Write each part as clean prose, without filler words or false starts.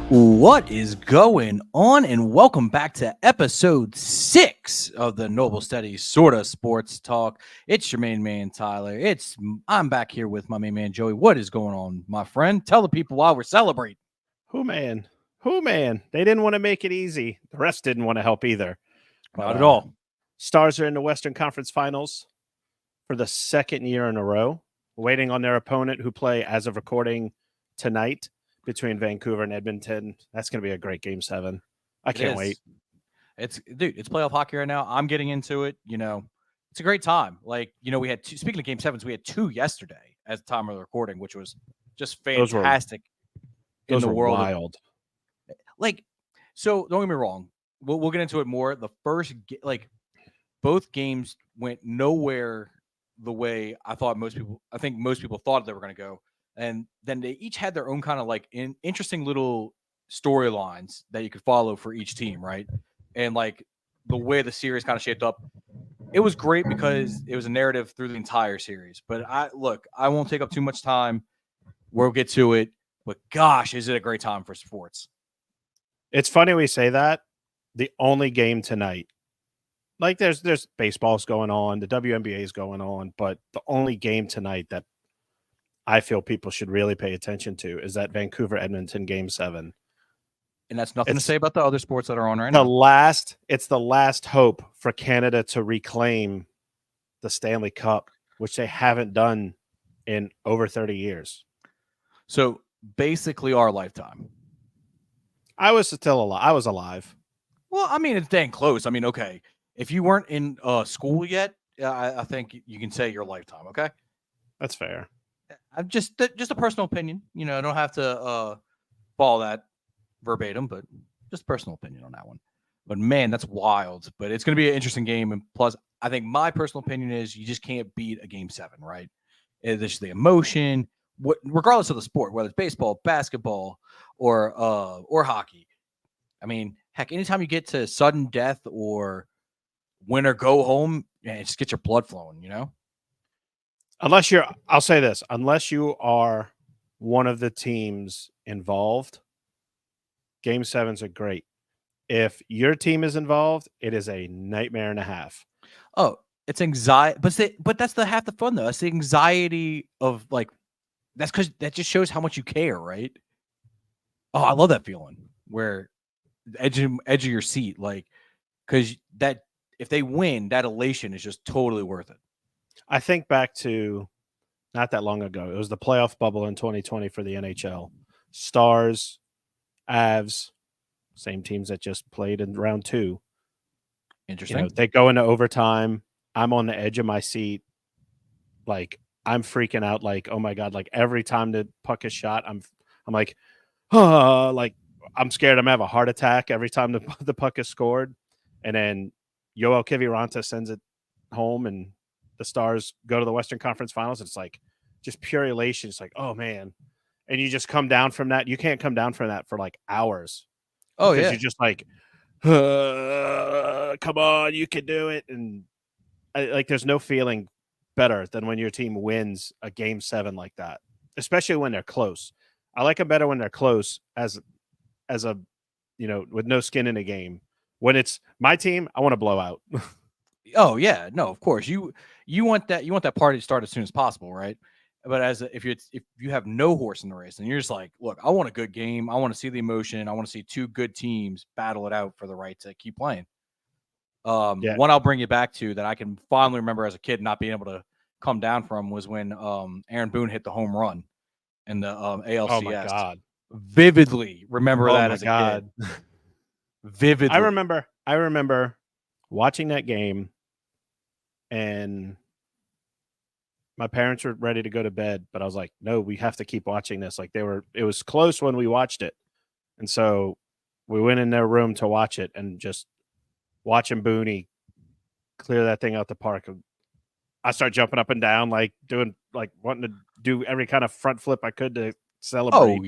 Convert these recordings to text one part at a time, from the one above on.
What is going on? And welcome back to episode 6 of the Noble Steady Sorta Sports Talk. It's your main man, Tyler. I'm back here with my main man, Joey. What is going on, my friend? Tell the people why we're celebrating. Who man? Who man? They didn't want to make it easy. The rest didn't want to help either. Not at all. Stars are in the Western Conference Finals for the second year in a row, waiting on their opponent who play as of recording tonight between Vancouver and Edmonton. That's going to be a great Game 7. I can't wait. It's playoff hockey right now. I'm getting into it. It's a great time. We had two, speaking of Game 7s, we had 2 yesterday at the time of the recording, which was just fantastic. Those were world wild. So don't get me wrong. We'll get into it more. The first, both games went nowhere the way I think most people thought they were going to go. And then they each had their own kind of interesting little storylines that you could follow for each team, right? And the way the series kind of shaped up, it was great because it was a narrative through the entire series. But I won't take up too much time. We'll get to it. But gosh, is it a great time for sports? It's funny we say that. The only game tonight, there's baseball's going on, the WNBA is going on, but the only game tonight that I feel people should really pay attention to is that Vancouver-Edmonton Game 7. And that's nothing to say about the other sports that are on right now. It's the last hope for Canada to reclaim the Stanley Cup, which they haven't done in over 30 years. So basically our lifetime. I was still alive. I was alive. Well, I mean, it's dang close. I mean, okay. If you weren't in school yet, I think you can say your lifetime, okay? That's fair. I'm just a personal opinion. I don't have to follow that verbatim, but just personal opinion on that one. But man, that's wild. But it's going to be an interesting game. And plus, I think my personal opinion is you just can't beat a Game 7, right? It's just the emotion, regardless of the sport, whether it's baseball, basketball, or hockey. I mean, heck, anytime you get to sudden death or win or go home, just get your blood flowing, I'll say this, unless you are one of the teams involved, Game 7s are great. If your team is involved, it is a nightmare and a half. Oh, it's anxiety, but that's half the fun though. That's the anxiety of that's because that just shows how much you care, right? Oh, I love that feeling where edge of your seat, because that if they win, that elation is just totally worth it. I think back to not that long ago. It was the playoff bubble in 2020 for the NHL. Stars, Avs, same teams that just played in round 2. Interesting. They go into overtime. I'm on the edge of my seat. I'm freaking out. Oh my God. Every time the puck is shot, I'm like, I'm scared I'm gonna have a heart attack every time the puck is scored. And then Yoel Kiviranta sends it home and the Stars go to the Western Conference Finals. It's just pure elation. It's oh man. And you just come down from that. You can't come down from that for hours. Oh, yeah. You're just come on, you can do it. And there's no feeling better than when your team wins a Game 7 like that, especially when they're close. I like them better when they're close as a, with no skin in a game. When it's my team, I want to blow out. Oh yeah, no, of course you want that party to start as soon as possible, right? But if you have no horse in the race and you're just look, I want a good game, I want to see the emotion, I want to see 2 good teams battle it out for the right to keep playing. One I'll bring you back to that I can fondly remember as a kid not being able to come down from was when Aaron Boone hit the home run in the ALCS. Oh my God! Vividly remember that as a kid. Vividly, I remember watching that game, and my parents were ready to go to bed, but I was like, no, we have to keep watching this. It was close when we watched it. And so we went in their room to watch it and just watching Booney clear that thing out the park. I start jumping up and down, doing, wanting to do every kind of front flip I could to celebrate. Oh,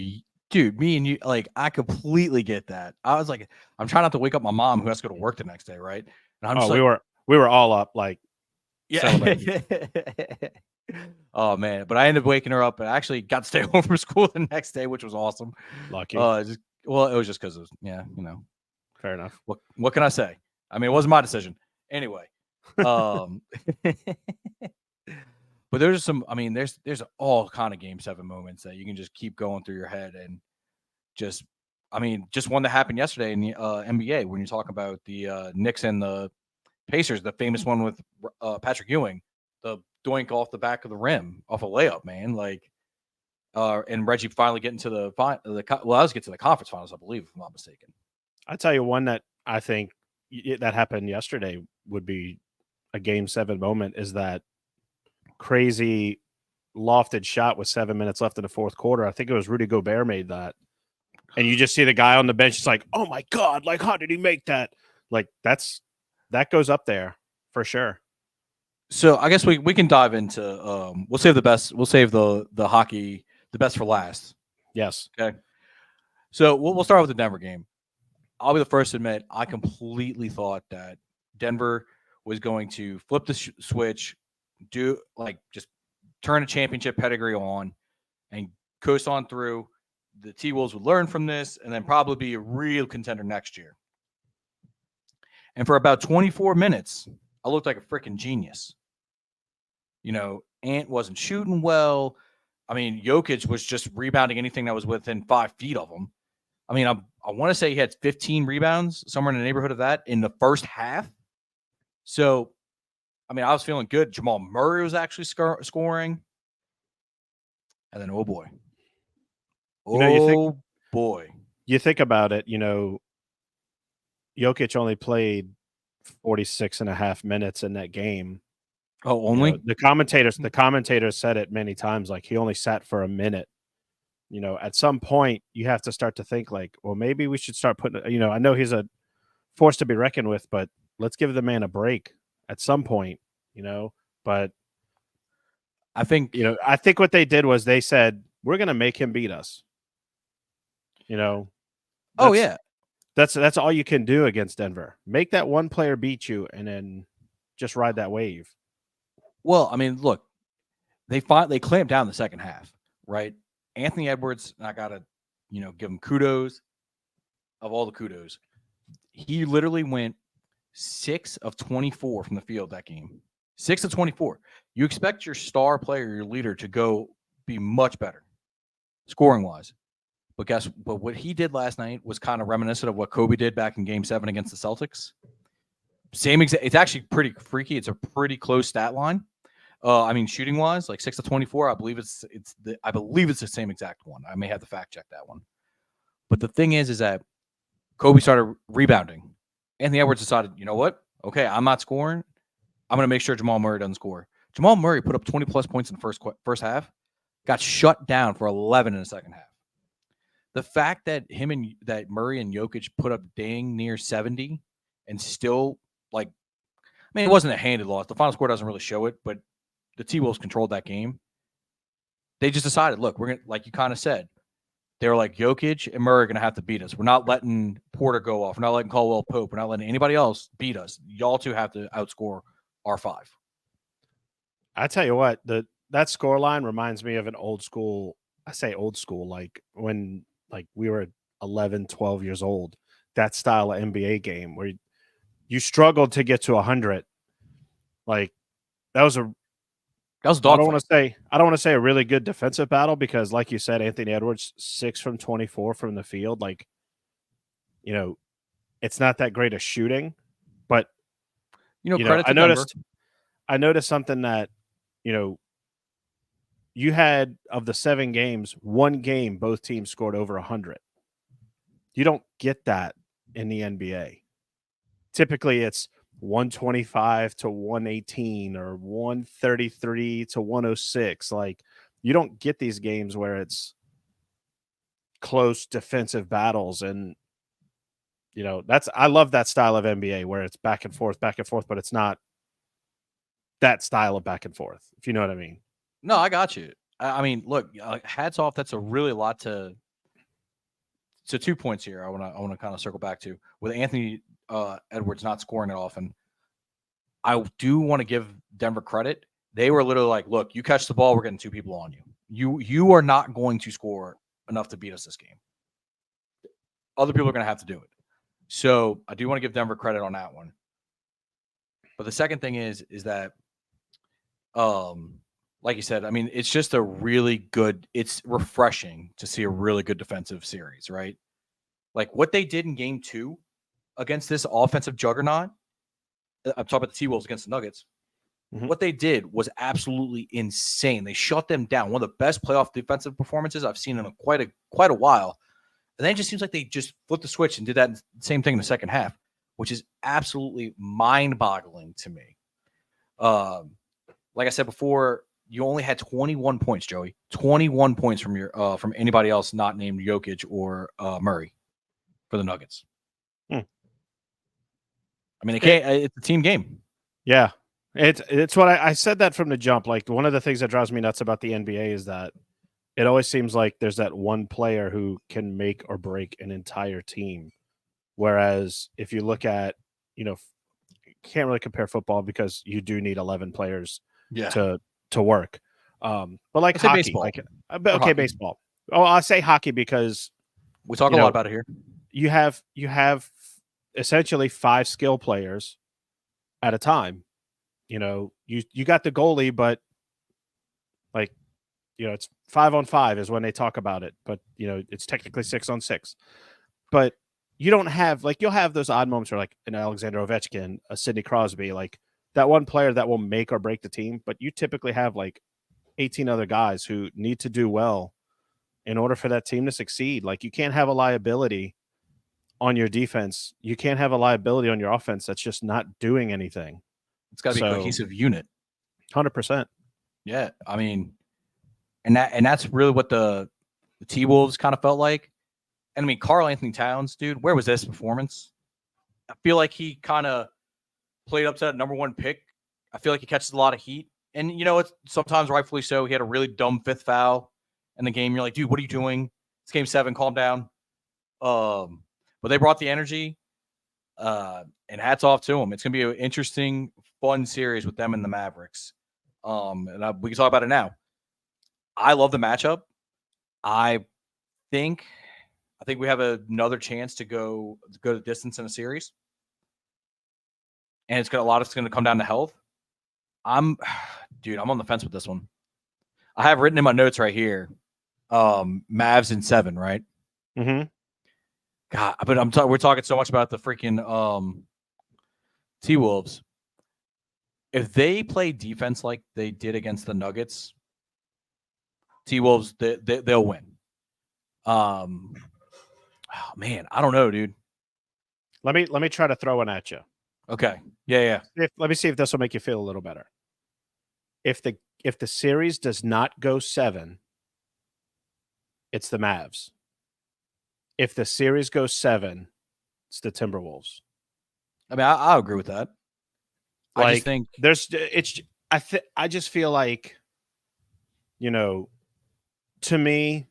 dude, me and you, I completely get that. I was I'm trying not to wake up my mom who has to go to work the next day, right? And I'm just we were all up, yeah. Oh man, but I ended up waking her up and actually got to stay home from school the next day, which was awesome. Lucky. Just Well, it was just because of Fair enough. what can I say? I mean, it wasn't my decision anyway. Um, but there's some. I mean, there's all kind of Game 7 moments that you can just keep going through your head and just. I mean, just one that happened yesterday in the NBA when you talk about the Knicks and the Pacers, the famous one with Patrick Ewing, the doink off the back of the rim off a layup, man. Like, and Reggie finally getting to I was getting to the conference finals, I believe, if I'm not mistaken. I tell you one that I think that happened yesterday would be a Game 7 moment is that crazy lofted shot with 7 minutes left in the fourth quarter. I think it was Rudy Gobert made that. And you just see the guy on the bench. It's like, oh my God, like, how did he make that? Like, that goes up there for sure. So I guess we can dive into we'll save the best. We'll save the hockey, the best for last. Yes. Okay. So we'll start with the Denver game. I'll be the first to admit I completely thought that Denver was going to flip the switch, just turn a championship pedigree on, and coast on through. The T-Wolves would learn from this, and then probably be a real contender next year. And for about 24 minutes, I looked like a freaking genius. Ant wasn't shooting well. I mean, Jokic was just rebounding anything that was within 5 feet of him. I mean, I want to say he had 15 rebounds, somewhere in the neighborhood of that in the first half. So, I mean, I was feeling good. Jamal Murray was actually scoring. And then, oh boy. You think about it, Jokic only played 46 and a half minutes in that game. Oh, only? The commentators said it many times, like he only sat for a minute. At some point you have to start to think like, well, maybe we should start putting, I know he's a force to be reckoned with, but let's give the man a break at some point, but I think what they did was they said, we're going to make him beat us. Oh yeah. That's all you can do against Denver. Make that one player beat you and then just ride that wave. Well, I mean, look, they clamped down the second half, right? Anthony Edwards, I gotta, give him kudos of all the kudos. He literally went 6 of 24 from the field that game. 6 of 24. You expect your star player, your leader, to go be much better, scoring wise. But what he did last night was kind of reminiscent of what Kobe did back in Game 7 against the Celtics. It's actually pretty freaky. It's a pretty close stat line. I mean, shooting wise, like 6 of 24, I believe it's the same exact one. I may have to fact check that one. But the thing is that Kobe started rebounding. Anthony Edwards decided, you know what? Okay, I'm not scoring. I'm going to make sure Jamal Murray doesn't score. Jamal Murray put up 20 plus points in the first half, got shut down for 11 in the second half. The fact that that Murray and Jokic put up dang near 70 and still, like, I mean, it wasn't a handed loss. The final score doesn't really show it, but the T-Wolves controlled that game. They just decided, look, we're going to, like you kind of said, they were like, Jokic and Murray are going to have to beat us. We're not letting Porter go off. We're not letting Caldwell Pope. We're not letting anybody else beat us. Y'all two have to outscore our 5. I tell you what, that score line reminds me of an old school. I say old school, like when we were 11, 12 years old, that style of NBA game where you struggled to get to 100. Like that was a dog. I don't want to say a really good defensive battle because, like you said, Anthony Edwards 6 from 24 from the field. Like, it's not that great of shooting, but I noticed something that you had of the 7 games, 1 game both teams scored over 100. You don't get that in the NBA. Typically, it's 125 to 118 or 133 to 106. Like, you don't get these games where it's close defensive battles. And, I love that style of NBA where it's back and forth, but it's not that style of back and forth, if you know what I mean. No, I got you. I mean, look, hats off. That's a really lot to. So 2 points here. I want to kind of circle back to with Anthony Edwards not scoring it often. I do want to give Denver credit. They were literally like, "Look, you catch the ball, we're getting 2 people on you. You are not going to score enough to beat us this game." other people are going to have to do it. So I do want to give Denver credit on that one. But the second thing is that, like you said, I mean, it's just a really good. It's refreshing to see a really good defensive series, right? Like what they did in Game 2 against this offensive juggernaut. I'm talking about the T-Wolves against the Nuggets. Mhm. What they did was absolutely insane. They shut them down. One of the best playoff defensive performances I've seen in quite a while. And then it just seems like they just flipped the switch and did that same thing in the second half, which is absolutely mind-boggling to me. Like I said before, you only had 21 points, Joey. 21 points from anybody else not named Jokic or Murray for the Nuggets. Hmm. I mean, it's a team game. Yeah. It's what I said that from the jump. Like one of the things that drives me nuts about the NBA is that it always seems like there's that one player who can make or break an entire team. Whereas if you look at, can't really compare football because you do need 11 players to work. But like Let's say hockey, baseball. okay, hockey. baseball. Oh, I say hockey because we talk a lot about it here. You have essentially 5 skill players at a time. You got the goalie, but like, it's 5-on-5 is when they talk about it, but it's technically 6-on-6. But you don't have you'll have those odd moments where like an Alexander Ovechkin, a Sidney Crosby, like that one player that will make or break the team. But you typically have like 18 other guys who need to do well in order for that team to succeed. Like you can't have a liability on your defense. You can't have a liability on your offense that's just not doing anything. It's got to be a cohesive unit. 100%. Yeah, I mean, and that's really what the T-Wolves kind of felt like. And I mean, Karl Anthony Towns, dude, where was this performance? I feel like he kind of played up to that number 1 pick. I feel like he catches a lot of heat. And, it's sometimes rightfully so. He had a really dumb 5th foul in the game. You're like, dude, what are you doing? It's Game 7. Calm down. But they brought the energy. And hats off to them. It's going to be an interesting, fun series with them and the Mavericks. And we can talk about it now. I love the matchup. I think we have another chance to go the distance in a series, and it's going to come down to health. I'm on the fence with this one. I have written in my notes right here, Mavs in 7, right? Mm-hmm. God, but we're talking so much about the freaking T-Wolves. If they play defense like they did against the Nuggets, T-Wolves they'll win. Oh man, I don't know, dude. Let me try to throw one at you. Okay. Yeah. Let me see if this will make you feel a little better. If the series does not go 7, it's the Mavs. If the series goes 7, it's the Timberwolves. I mean, I agree with that. I just think I just feel like, to me,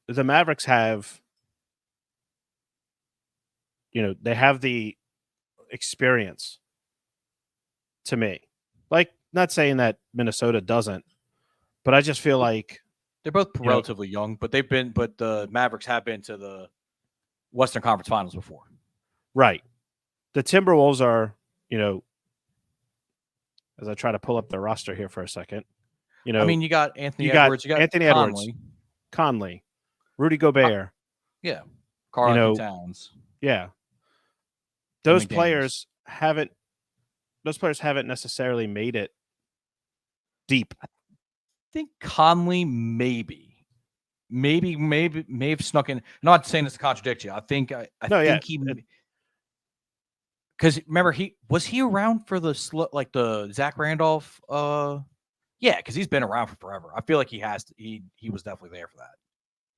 the Mavericks have, they have the experience. To me, like, not saying that Minnesota doesn't, but I just feel like they're both relatively young, but the Mavericks have been to the Western Conference Finals before. Right. The Timberwolves are, as I try to pull up the roster here for a second, I mean, you got Anthony Edwards, you got Anthony Edwards, Conley, Rudy Gobert. Yeah. Karl Anthony Towns. Yeah. Those players haven't necessarily made it deep. I think Conley may have snuck in. I'm not saying this to contradict you. I think he, because remember, was he around for the Zach Randolph? Yeah, because he's been around for forever. I feel like he was definitely there for that,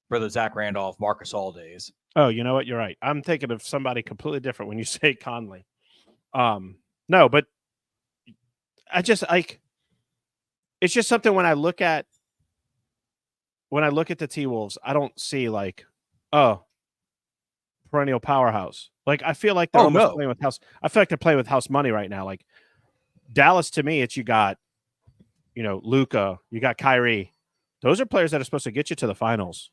for the Zach Randolph, Marc Gasol days. Oh, you know what? You're right. I'm thinking of somebody completely different when you say Conley. No, but I just it's just something when I look at the T-Wolves, I don't see perennial powerhouse. Like, I feel like they're playing with house. I feel like they're playing with house money right now. Like Dallas, to me, you got, Luka, you got Kyrie. Those are players that are supposed to get you to the finals.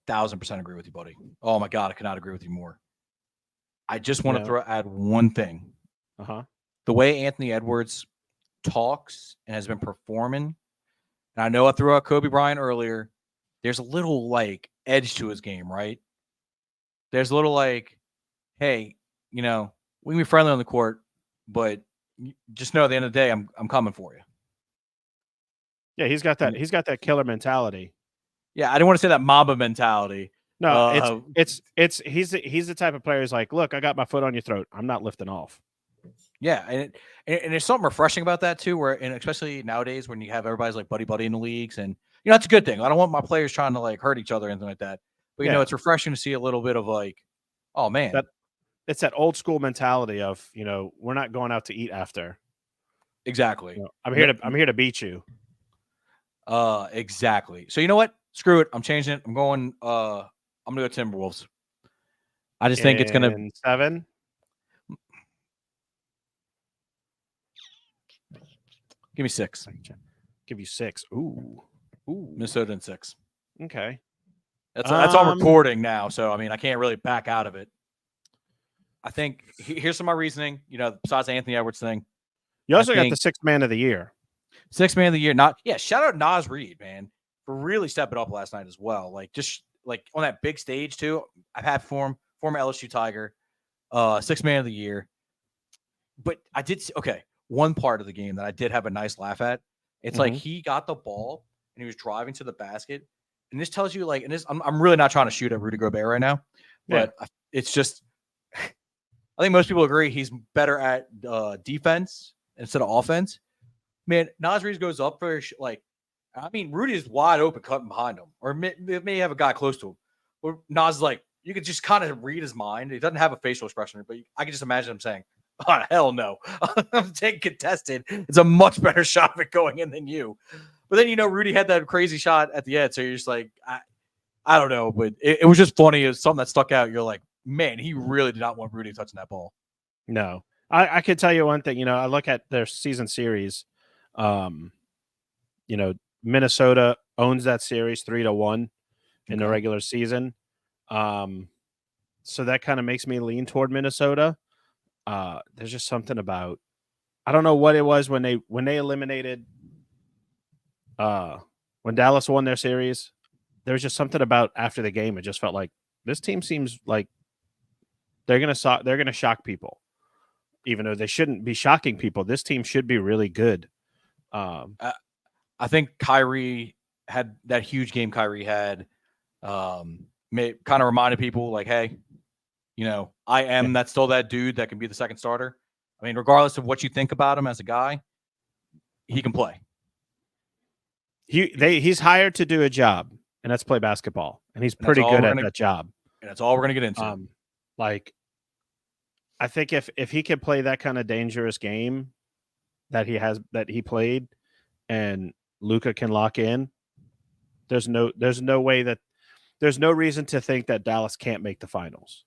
1,000% agree with you, buddy. Oh my God, I cannot agree with you more. I just want Yeah. to add one thing. Uh-huh. The way Anthony Edwards talks and has been performing, and I know I threw out Kobe Bryant earlier. There's a little like edge to his game, right? There's a little like, hey, we can be friendly on the court, but just know at the end of the day, I'm coming for you. Yeah, he's got that killer mentality. Yeah, I didn't want to say that Mamba mentality. No, he's the type of player who's like, look, I got my foot on your throat. I'm not lifting off. Yeah, and there's something refreshing about that too, and especially nowadays when you have everybody's like buddy in the leagues, and that's a good thing. I don't want my players trying to like hurt each other or anything like that. But it's refreshing to see a little bit of like, oh man, it's that old school mentality of we're not going out to eat after. Exactly. I'm here to beat you. Exactly. So you know what? Screw it. I'm changing it. I'm gonna go Timberwolves. I just think it's gonna 7. Give me 6. Give you 6. Ooh. Minnesota in 6. Okay. That's on recording now, so I mean I can't really back out of it. I think here's some of my reasoning. Besides the Anthony Edwards thing, you also got the 6th man of the year. 6th man of the year. Shout out Naz Reid, man, for really stepping up last night as well. Like just like on that big stage too. I've had former LSU Tiger, 6th man of the year. But I did see, one part of the game that I did have a nice laugh at. It's like he got the ball and he was driving to the basket. And this tells you like, and this I'm really not trying to shoot at Rudy Gobert right now, but it's just I think most people agree he's better at defense instead of offense. Man, Naz Reid goes up for Rudy is wide open cutting behind him, or may have a guy close to him. Or Naz is like, you could just kind of read his mind. He doesn't have a facial expression, but I can just imagine him saying, "Oh hell no, I'm taking contested. It's a much better shot of it going in than you." But then Rudy had that crazy shot at the end, so you're just like, I don't know, but it was just funny. It was something that stuck out. You're like, man, he really did not want Rudy touching that ball. No, I can tell you one thing. I look at their season series. Minnesota owns that series 3-1 in the regular season. So that kind of makes me lean toward Minnesota. There's just something about, I don't know what it was when they eliminated, when Dallas won their series. There was just something about after the game. It just felt like this team seems like they're gonna shock people, even though they shouldn't be shocking people. This team should be really good. I think Kyrie had that huge game. Kyrie had kind of reminded people like, hey, I am that's still that dude that can be the second starter. I mean, regardless of what you think about him as a guy, he can play. He's hired to do a job, and that's play basketball, and he's pretty good at that job. And that's all we're gonna get into. I think if he can play that kind of dangerous game that he played, and Luka can lock in, there's no reason to think that Dallas can't make the finals.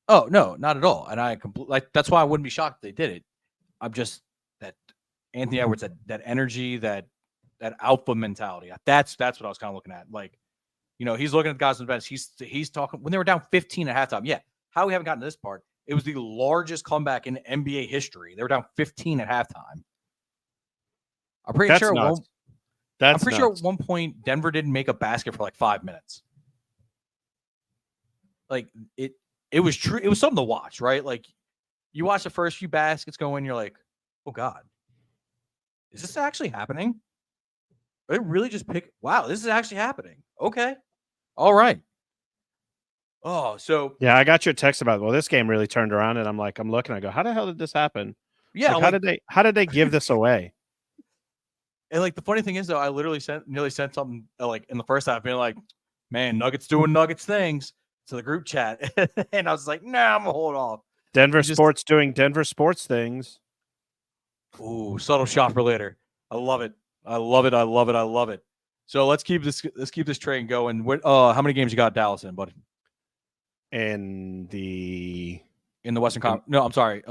Oh no, not at all. And that's why I wouldn't be shocked if they did it. I'm just that Anthony Edwards, that energy, that alpha mentality. That's what I was kind of looking at. Like, he's looking at the guys on the bench. He's talking when they were down 15 at halftime. Yeah, how we haven't gotten to this part? It was the largest comeback in NBA history. They were down 15 at halftime. I'm pretty sure. I'm pretty sure at one point Denver didn't make a basket for like 5 minutes. Like it was true. It was something to watch, right? Like you watch the first few baskets go in, you're like, oh God, is this actually happening? It really just wow, this is actually happening. Okay. All right. Oh, so yeah, I got your text about, well, this game really turned around, and I'm looking, I go, how the hell did this happen? Yeah, how did they give this away? And like the funny thing is though, I literally nearly sent something like in the first half being like, man, Nuggets doing Nuggets things to the group chat. And I was like, nah, I'm gonna hold off. Denver sports doing Denver sports things. Ooh, subtle shot for later. I love it. I love it. I love it. I love it. So let's keep this train going. How many games you got Dallas in, buddy? In the Western Conference. No, I'm sorry.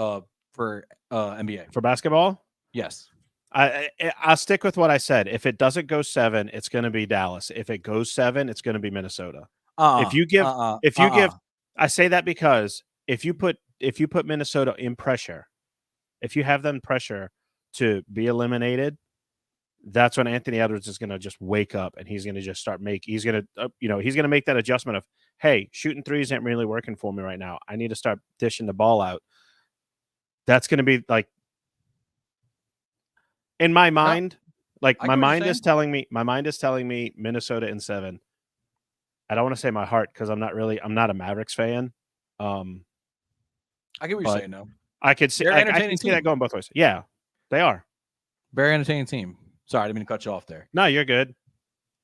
For NBA. For basketball? Yes. I'll stick with what I said. If it doesn't go 7, it's going to be Dallas. If it goes 7, it's going to be Minnesota. If you give, I say that because if you put Minnesota in pressure, if you have them pressure to be eliminated, that's when Anthony Edwards is going to just wake up and he's going to just start he's going to he's going to make that adjustment of, hey, shooting threes ain't really working for me right now. I need to start dishing the ball out. That's going to be like, in my mind, my mind is telling me Minnesota in 7. I don't want to say my heart because I'm not a Mavericks fan. I get what you're saying, though. I could see I can see that going both ways. Yeah, they are. Very entertaining team. Sorry, I didn't mean to cut you off there. No, you're good.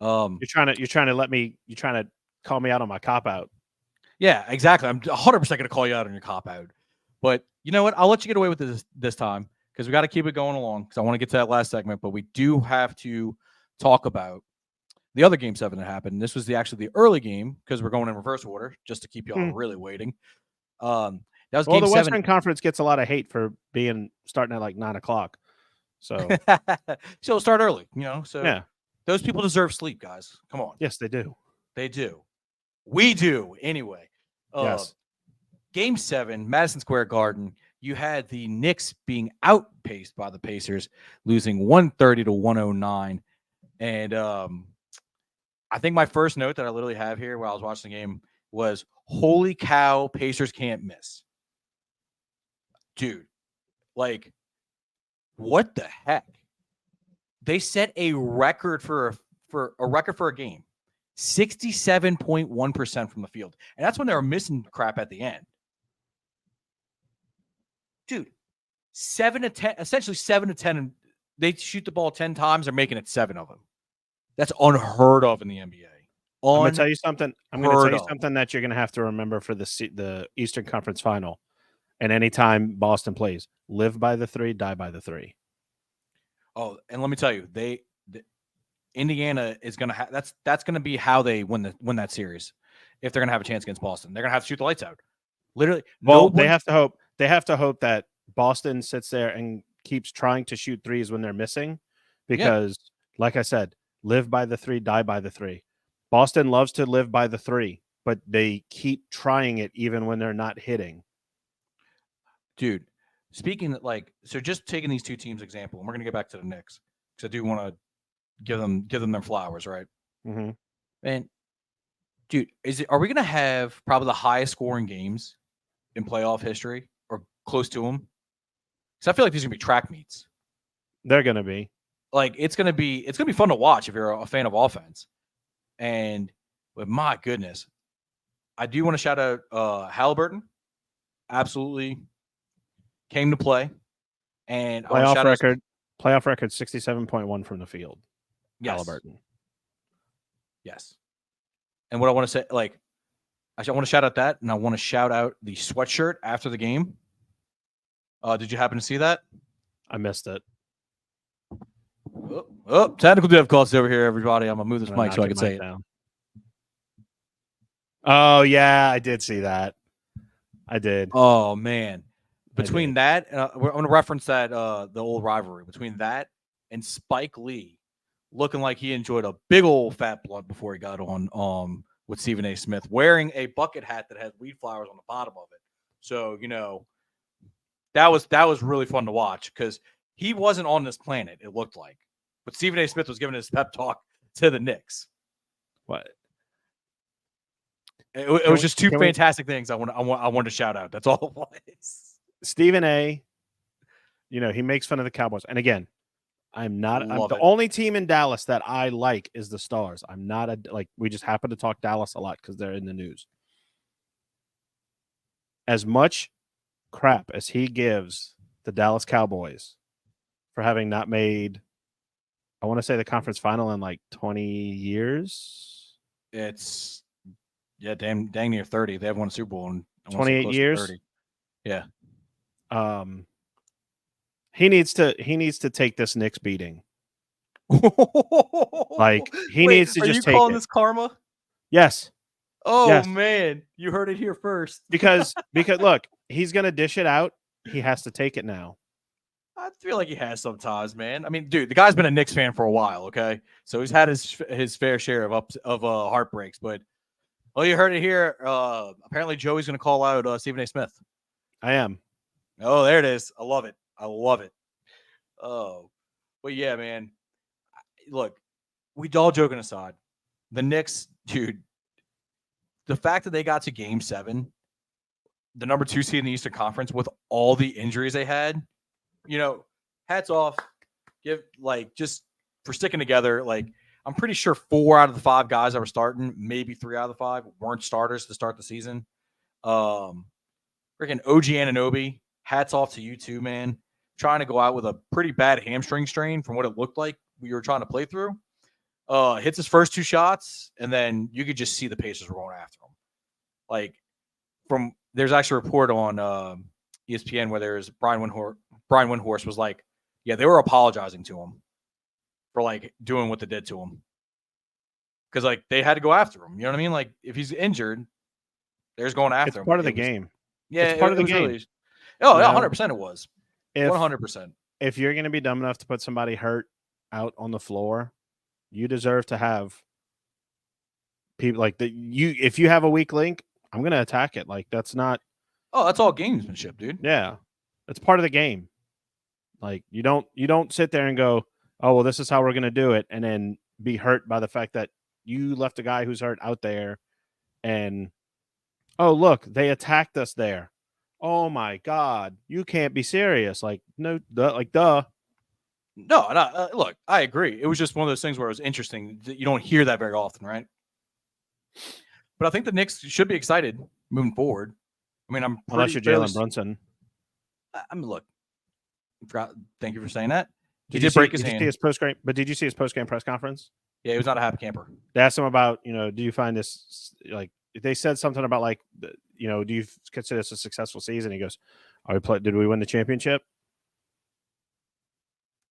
You're trying to call me out on my cop out. Yeah, exactly. I'm 100% going to call you out on your cop out. But you know what? I'll let you get away with this time because we got to keep it going along because I want to get to that last segment. But we do have to talk about the other Game 7 that happened. This was actually the early game because we're going in reverse order just to keep you all really waiting. That was Game 7. The Western Conference gets a lot of hate for starting at like 9:00. So so start early, So yeah, those people deserve sleep, guys. Come on. Yes, they do. They do. We do anyway. Yes. Game 7, Madison Square Garden. You had the Knicks being outpaced by the Pacers, losing 130-109. And I think my first note that I literally have here while I was watching the game was, holy cow, Pacers can't miss. Dude, like, what the heck? They set a record for a game. 67.1% from the field. And that's when they were missing crap at the end. Dude, 7 to 10, essentially 7 to 10, and they shoot the ball 10 times, they're making it 7 of them. That's unheard of in the NBA. I'm going to tell you something. That you're going to have to remember for the Eastern Conference Final. And anytime Boston plays, live by the 3, die by the 3. Oh, and let me tell you, Indiana is going to have that's going to be how they win that series. If they're going to have a chance against Boston, they're going to have to shoot the lights out. Literally, they have to hope. They have to hope that Boston sits there and keeps trying to shoot threes when they're missing, because, like I said, live by the 3, die by the 3. Boston loves to live by the 3, but they keep trying it even when they're not hitting. Dude, speaking so just taking these two teams example, and we're going to get back to the Knicks because I do want to give them their flowers, right? Mm-hmm. And dude, are we going to have probably the highest scoring games in playoff history or close to them? Because I feel like these are going to be track meets. They're going to be. Like, it's going to be fun to watch if you're a fan of offense. And but my goodness, I do want to shout out Halliburton. Absolutely came to play. And playoff record 67.1 from the field. Yes. Halliburton. Yes. And what I want to say, actually, I want to shout out that, and I want to shout out the sweatshirt after the game. Did you happen to see that? I missed it. Oh, technical difficulties over here, everybody. I'm going to move this mic so I can say it. Down. Oh, yeah, I did see that. I did. Oh, man. Between that, I'm going to reference that, the old rivalry. Between that and Spike Lee looking like he enjoyed a big old fat blunt before he got on with Stephen A. Smith, wearing a bucket hat that had weed flowers on the bottom of it. So, that was really fun to watch because he wasn't on this planet, it looked like. But Stephen A. Smith was giving his pep talk to the Knicks. What? It was just two fantastic things I wanted to shout out. That's all it was. Stephen A., he makes fun of the Cowboys. And again, I'm the only team in Dallas that I like is the Stars. I'm not we just happen to talk Dallas a lot because they're in the news. As much crap as he gives the Dallas Cowboys for having not made, I want to say, the conference final in 20 years. It's dang near 30. They haven't won a Super Bowl in 28 years. 30. Yeah. He needs to take this Knicks beating. He needs to just take it. Are you calling this karma? Yes. Oh, yes. Man. You heard it here first. because look, he's going to dish it out. He has to take it now. I feel like he has sometimes, man. I mean, dude, the guy's been a Knicks fan for a while, okay? So he's had his fair share of heartbreaks, but you heard it here. Apparently Joey's going to call out Stephen A. Smith. I am. Oh, there it is. I love it. I love it. Oh, but yeah, man. Look, we all joking aside, the Knicks, dude. The fact that they got to Game 7, the number 2 seed in the Eastern Conference, with all the injuries they had, hats off. Just for sticking together. Like, I'm pretty sure 4 out of the 5 guys that were starting, maybe 3 out of the 5, weren't starters to start the season. Freaking OG Anunoby, hats off to you too, man. Trying to go out with a pretty bad hamstring strain from what it looked like we were trying to play through. Hits his first 2 shots, and then you could just see the Pacers were going after him. Like, there's actually a report on ESPN where there's Brian Windhorst was like, yeah, they were apologizing to him for like doing what they did to him. Because like they had to go after him. You know what I mean? Like if he's injured, they're going after him. It's part of the game. Yeah, it's part of the game. Really, yeah, 100% it was. 100%. If you're going to be dumb enough to put somebody hurt out on the floor, you deserve to have people like that. If you have a weak link, I'm going to attack it. Like that's not. Oh, that's all gamesmanship, dude. Yeah, it's part of the game. Like you don't sit there and go, oh well, this is how we're going to do it, and then be hurt by the fact that you left a guy who's hurt out there, and oh look, they attacked us there. Oh my God, you can't be serious. Like no, duh. No, look, I agree. It was just one of those things where it was interesting. You don't hear that very often, right? But I think the Knicks should be excited moving forward. I mean, unless you're Jalen Brunson. I mean, look. Thank you for saying that. He did break his hand. But did you see his post-game press conference? Yeah, he was not a happy camper. They asked him about, do you find this like? They said something about like, do you consider this a successful season? He goes, did we win the championship?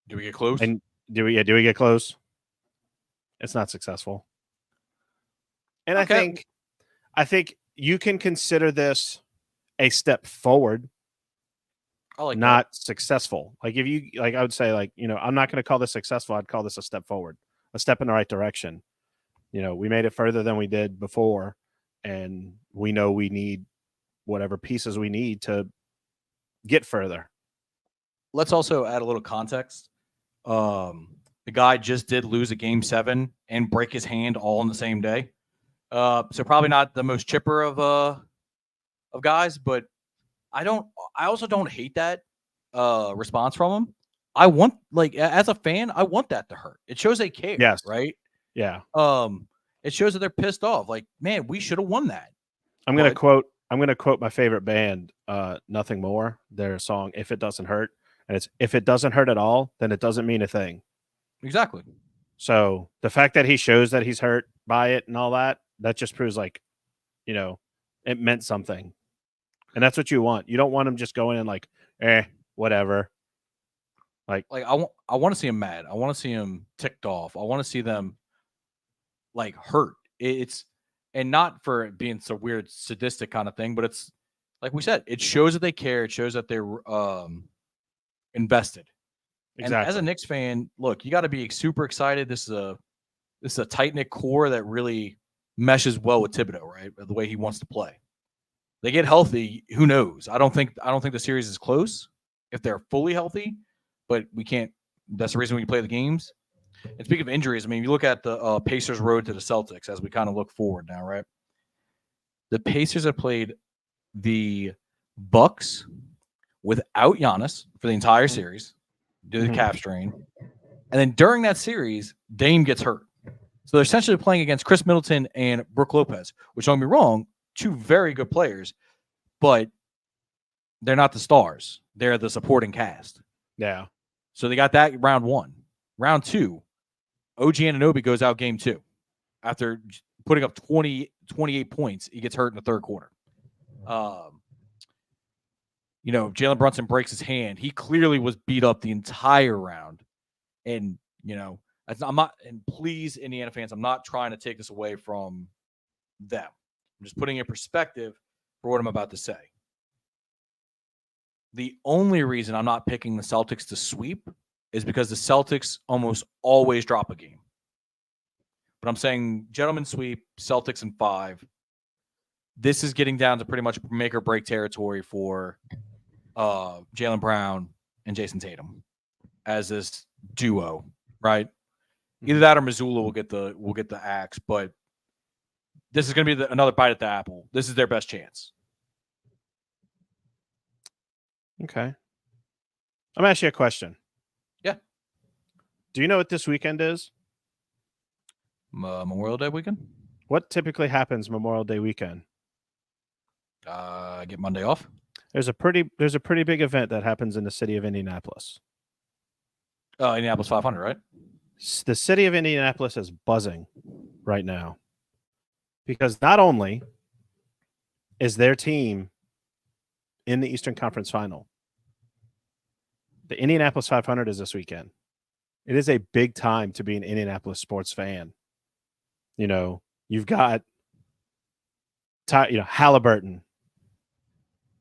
Do we get close? And do we get close? It's not successful. And okay. I think you can consider this a step forward. Not successful. Like if you like, I would say like, I'm not going to call this successful. I'd call this a step forward, a step in the right direction. We made it further than we did before, and we know we need whatever pieces we need to get further. Let's also add a little context. The guy just did lose a Game 7 and break his hand all in the same day. So probably not the most chipper of guys, but I also don't hate that response from him. I want, like, as a fan, I want that to hurt. It shows they care. Yes. Right. Yeah. It shows that they're pissed off. Like, man, we should have won that. I'm going to quote my favorite band, Nothing More, their song, If It Doesn't Hurt. And it's, if it doesn't hurt at all, then it doesn't mean a thing. Exactly. So the fact that he shows that he's hurt by it and all that, that just proves like, it meant something. And that's what you want. You don't want him just going in like, whatever. Like I want to see him mad. I want to see him ticked off. I want to see them like hurt. It's, and not for it being so weird, sadistic kind of thing, but it's like we said, it shows that they care. It shows that they're invested. Exactly. And as a Knicks fan, look, you got to be super excited. This is a tight knit core that really meshes well with Thibodeau, right? The way he wants to play. They get healthy, who knows? I don't think the series is close if they're fully healthy, but we can't. That's the reason we play the games. And speaking of injuries, I mean, you look at the Pacers' road to the Celtics as we kind of look forward now, right? The Pacers have played the Bucks without Giannis for the entire series due to the calf strain, and then during that series, Dame gets hurt. So they're essentially playing against Chris Middleton and Brook Lopez, which, don't get me wrong, 2 very good players, but they're not the stars. They're the supporting cast. Yeah. So they got that round 1. Round 2, OG Anunoby goes out game 2. After putting up 28 points, he gets hurt in the third quarter. Jalen Brunson breaks his hand. He clearly was beat up the entire round. And, I'm not, and please, Indiana fans, I'm not trying to take this away from them. I'm just putting in perspective for what I'm about to say. The only reason I'm not picking the Celtics to sweep is because the Celtics almost always drop a game. But I'm saying gentlemen sweep, Celtics in 5. This is getting down to pretty much make or break territory for Jaylen Brown and Jason Tatum as this duo, right? Either that or Missoula will get the axe, but this is going to be another bite at the apple. This is their best chance. Okay. I'm gonna ask you a question. Yeah. Do you know what this weekend is? Memorial Day weekend. What typically happens Memorial Day weekend? Get Monday off. There's a pretty big event that happens in the city of Indianapolis. Indianapolis 500, right? The city of Indianapolis is buzzing right now because not only is their team in the Eastern Conference Final, the Indianapolis 500 is this weekend. It is a big time to be an Indianapolis sports fan. You know, you've got Halliburton.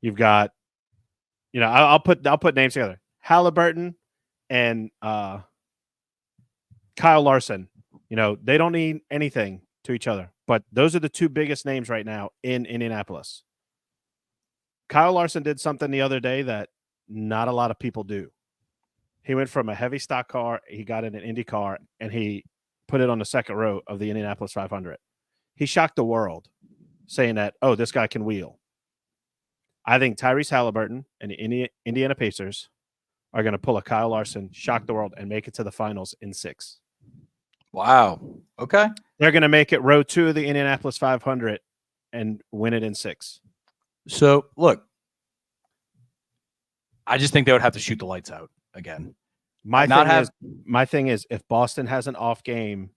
You've got, I'll put names together. Halliburton and Kyle Larson. They don't need anything to each other, but those are the two biggest names right now in Indianapolis. Kyle Larson did something the other day that not a lot of people do. He went from a heavy stock car, he got in an Indy car, and he put it on the second row of the Indianapolis 500. He shocked the world saying that, oh, this guy can wheel. I think Tyrese Halliburton and the Indiana Pacers are going to pull a Kyle Larson, shock the world, and make it to the finals in 6. Wow. Okay. They're going to make it row 2 of the Indianapolis 500 and win it in 6. So, look, I just think they would have to shoot the lights out again. My thing is, if Boston has an off game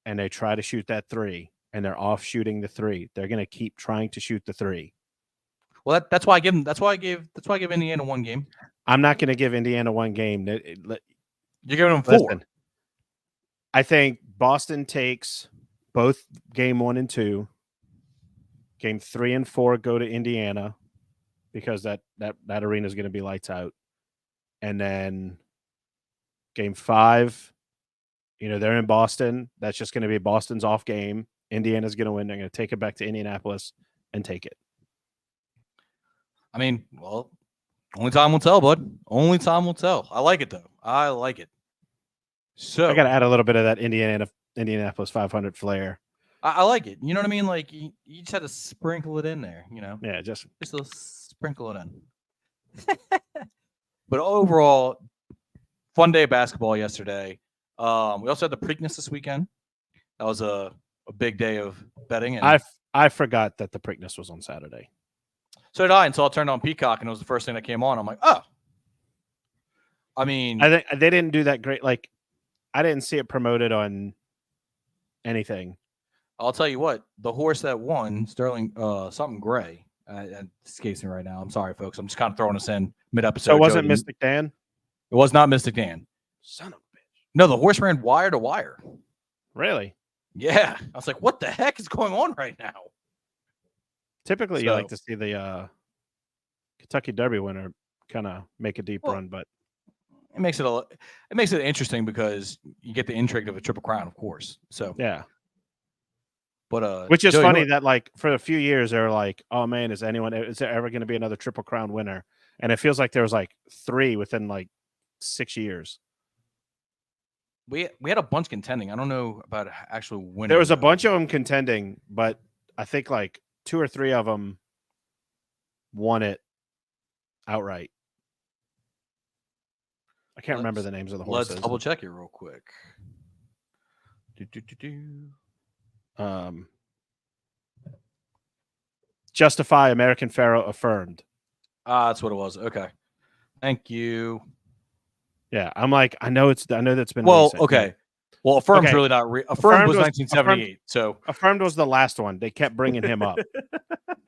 and they try to shoot that 3 and they're off shooting the 3, they're going to keep trying to shoot the 3. Well, that's why I give them. That's why I give Indiana 1 game. I'm not going to give Indiana 1 game. You're giving them 4. Listen, I think Boston takes both game 1 and 2. Game 3 and 4 go to Indiana because that arena is going to be lights out. And then game 5, they're in Boston. That's just going to be Boston's off game. Indiana's going to win. They're going to take it back to Indianapolis and take it. I mean, well, only time will tell, bud. Only time will tell. I like it, though. I like it. So I got to add a little bit of that Indianapolis 500 flair. I like it. You know what I mean? Like, you just had to sprinkle it in there, Yeah, just to sprinkle it in. But overall, fun day of basketball yesterday. We also had the Preakness this weekend. That was a big day of betting. And I forgot that the Preakness was on Saturday. So did I, until I turned on Peacock and it was the first thing that came on. I'm like, oh. I mean, I think they didn't do that great. Like, I didn't see it promoted on anything. I'll tell you what, the horse that won, Sterling, something gray. It escapes me right now. I'm sorry, folks. I'm just kind of throwing us in mid-episode. So it wasn't Mystic Dan? It was not Mystic Dan. Son of a bitch. No, the horse ran wire to wire. Really? Yeah. I was like, what the heck is going on right now? Typically, you like to see the Kentucky Derby winner kind of make a deep run, but it makes it interesting because you get the intrigue of a Triple Crown, of course. So yeah. But which is funny that like for a few years they're like, oh man, is there ever going to be another Triple Crown winner? And it feels like there was like 3 within like 6 years. We had a bunch contending. I don't know about actually winning. There was a bunch of them contending, but I think like 2 or 3 of them won it outright. I can't remember the names of the horses. Let's double check it real quick. Justify, American Pharoah, Affirmed. That's what it was. Okay. Thank you. Yeah, I'm like, I know that's been recent. Okay. Well, Affirmed's really not Affirmed was 1978. So Affirmed was the last one. They kept bringing him up.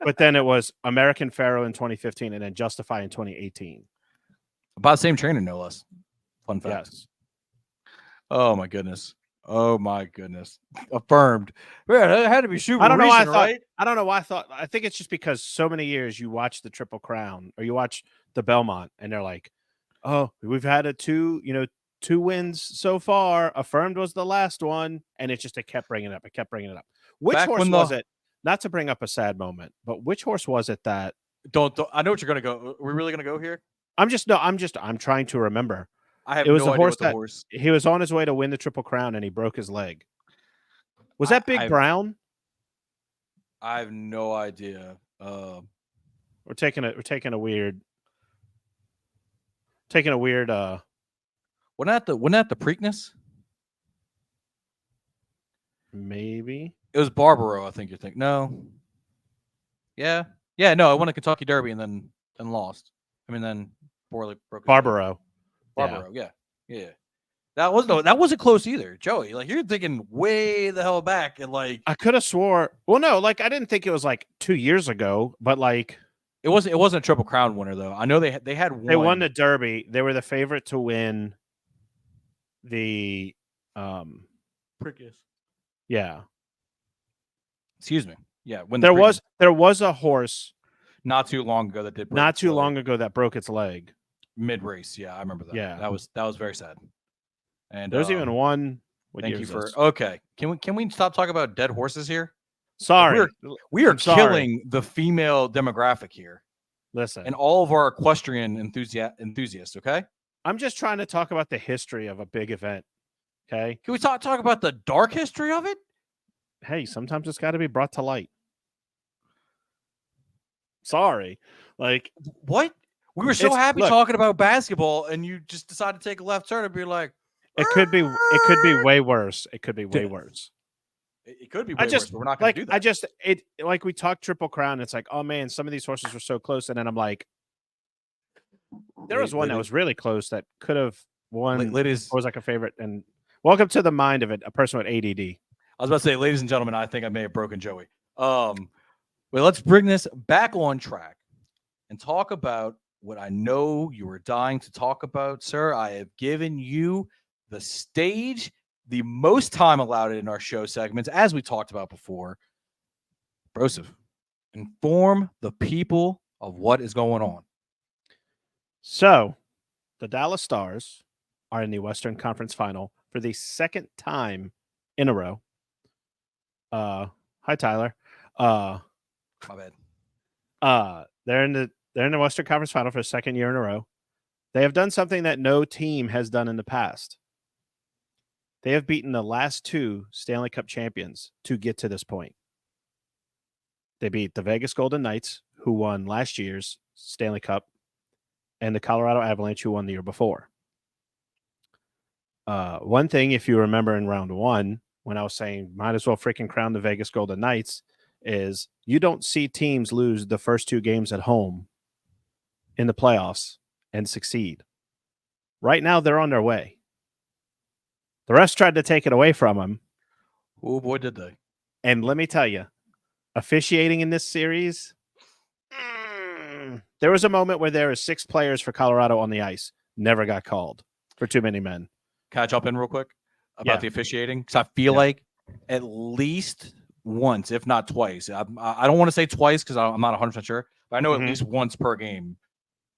But then it was American Pharoah in 2015 and then Justify in 2018. About the same trainer, no less. Fun fact. Yes. Oh my goodness. Affirmed. Man, it had to be super. I don't know why I thought. I don't know why I thought. I think it's just because so many years you watch the Triple Crown or you watch the Belmont, and they're like, "Oh, we've had two wins so far. Affirmed was the last one," and it kept bringing it up. It kept bringing it up. Which Back horse when was the it? Not to bring up a sad moment, but which horse was it that don't I know what you're gonna go. Are we really gonna go here? I'm trying to remember. I have It was no the idea horse what the that horse. he was on his way to win the Triple Crown and he broke his leg. Was that Big I've Brown? I have no idea. We're taking a weird Wasn't that the Preakness? maybe. It was Barbaro, I think you're thinking. No. Yeah. Yeah, no, I won a Kentucky Derby and then lost. I mean, then poorly broke his leg. Barbaro. Barbaro, yeah. That wasn't close either, Joey. Like you're thinking way the hell back, and like I could have swore. Well, no, like I didn't think it was like 2 years ago, but like it wasn't a Triple Crown winner though. I know they had one. they won the Derby. They were the favorite to win the Preakness. yeah. Excuse me. Yeah, when There was a horse not too long ago that did break not its too leg. long ago that broke its leg. Mid race. Yeah, I remember that. Yeah. that was very sad. And There's even one. What thank year you is for this? okay. Can we stop talking about dead horses here? Sorry. We are I'm sorry. killing the female demographic here Listen, and all of our equestrian enthusiasts. Okay, I'm just trying to talk about the history of a big event. Okay. can we talk about the dark history of it? Hey, sometimes it's got to be brought to light. Sorry. Like, What? We were so It's- happy look. talking about basketball, and you just decided to take a left turn and be like, it could be way worse. It could be way Dude, worse. it could be I way just- worse, but we're not going to do that. Like we talked Triple Crown. It's like, oh man, some of these horses were so close, and then I'm like, there was one that was really close that could have won. Ladies, Or was like a favorite. And welcome to the mind of it, a person with ADD. I was about to say, ladies and gentlemen, I think I may have broken Joey. Well, let's bring this back on track and talk about what I know you were dying to talk about, sir. I have given you the stage, the most time allowed in our show segments, as we talked about before. Broseph, inform the people of what is going on. So, the Dallas Stars are in the Western Conference Final for the second time in a row. Hi Tyler. My bad. They're in the Western Conference Final for the second year in a row. They have done something that no team has done in the past. They have beaten the last two Stanley Cup champions to get to this point. They beat the Vegas Golden Knights, who won last year's Stanley Cup, and the Colorado Avalanche, who won the year before. One thing, if you remember in round one, when I was saying might as well freaking crown the Vegas Golden Knights, is you don't see teams lose the first two games at home in the playoffs and succeed. Right now, they're on their way. The refs tried to take it away from them. Oh, boy, did they. And let me tell you, officiating in this series, there was a moment where there were 6 players for Colorado on the ice. Never got called for too many men. Can I jump in real quick about Yeah. the officiating? Because I feel like at least once, if not twice, I don't want to say twice because I'm not 100% sure, but I know Mhm. at least once per game,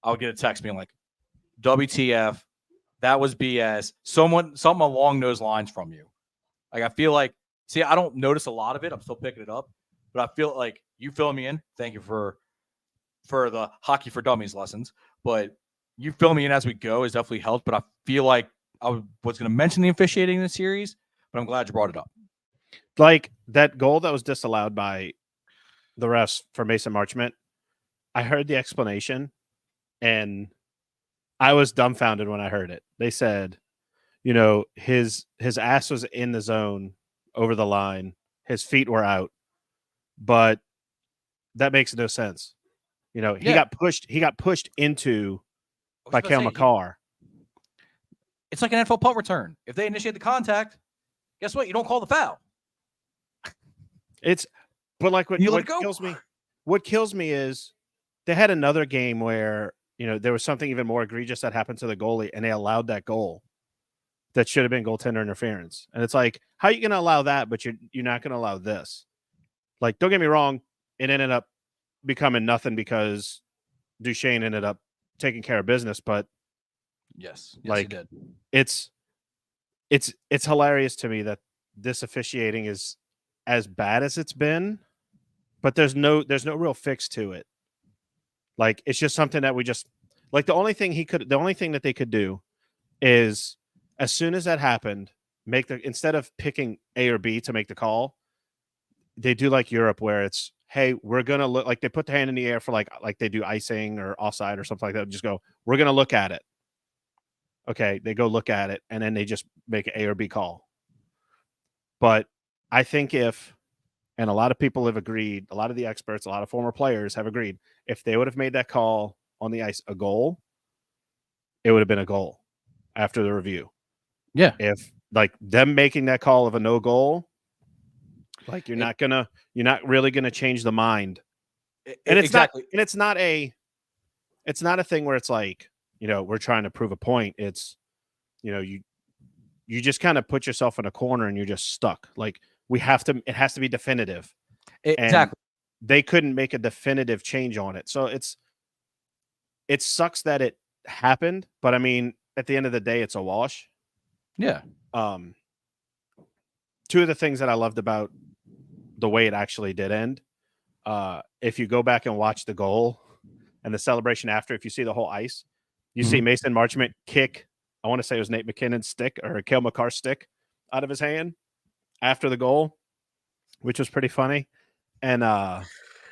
I would get a text being like, WTF, that was BS. Something along those lines from you. Like, I feel like, see, I don't notice a lot of it. I'm still picking it up, but I feel like you filling me in. Thank you for the Hockey for Dummies lessons, but you fill me in as we go has definitely helped. But I feel like I was going to mention the officiating in the series, but I'm glad you brought it up. Like that goal that was disallowed by the refs for Mason Marchment, I heard the explanation and I was dumbfounded when I heard it. They said, his ass was in the zone over the line, his feet were out, but that makes no sense. He got pushed into by Cale Makar. It's like an NFL punt return. If they initiate the contact, guess what? You don't call the foul. But like what You let it go. kills me is they had another game where there was something even more egregious that happened to the goalie, and they allowed that goal that should have been goaltender interference. And it's like, how are you going to allow that, but you're not going to allow this? Like, don't get me wrong, it ended up becoming nothing because Duchesne ended up taking care of business, but Yes, he like did. it's hilarious to me that this officiating is as bad as it's been, but there's no real fix to it. Like it's just something that we just like the only thing that they could do is as soon as that happened, instead of picking A or B to make the call, they do like Europe where it's, hey, we're gonna look, like they put the hand in the air for like they do icing or offside or something like that. Just go, we're gonna look at it. Okay, they go look at it and then they just make an A or B call. But I think and a lot of people have agreed, a lot of the experts, a lot of former players have agreed, if they would have made that call on the ice a goal, it would have been a goal after the review. Yeah. If like them making that call of a no goal, like you're not really gonna change the mind. And it's exactly. it's not a thing where it's like, we're trying to prove a point. It's, you just kind of put yourself in a corner and you're just stuck. Like it has to be definitive. And Exactly. they couldn't make a definitive change on it. So it sucks that it happened, but I mean, at the end of the day, it's a wash. Yeah. Two of the things that I loved about the way it actually did end, if you go back and watch the goal and the celebration after, if you see the whole ice, you see Mason Marchment kick, I want to say it was Nate McKinnon's stick or Cale Makar's stick out of his hand after the goal, which was pretty funny. And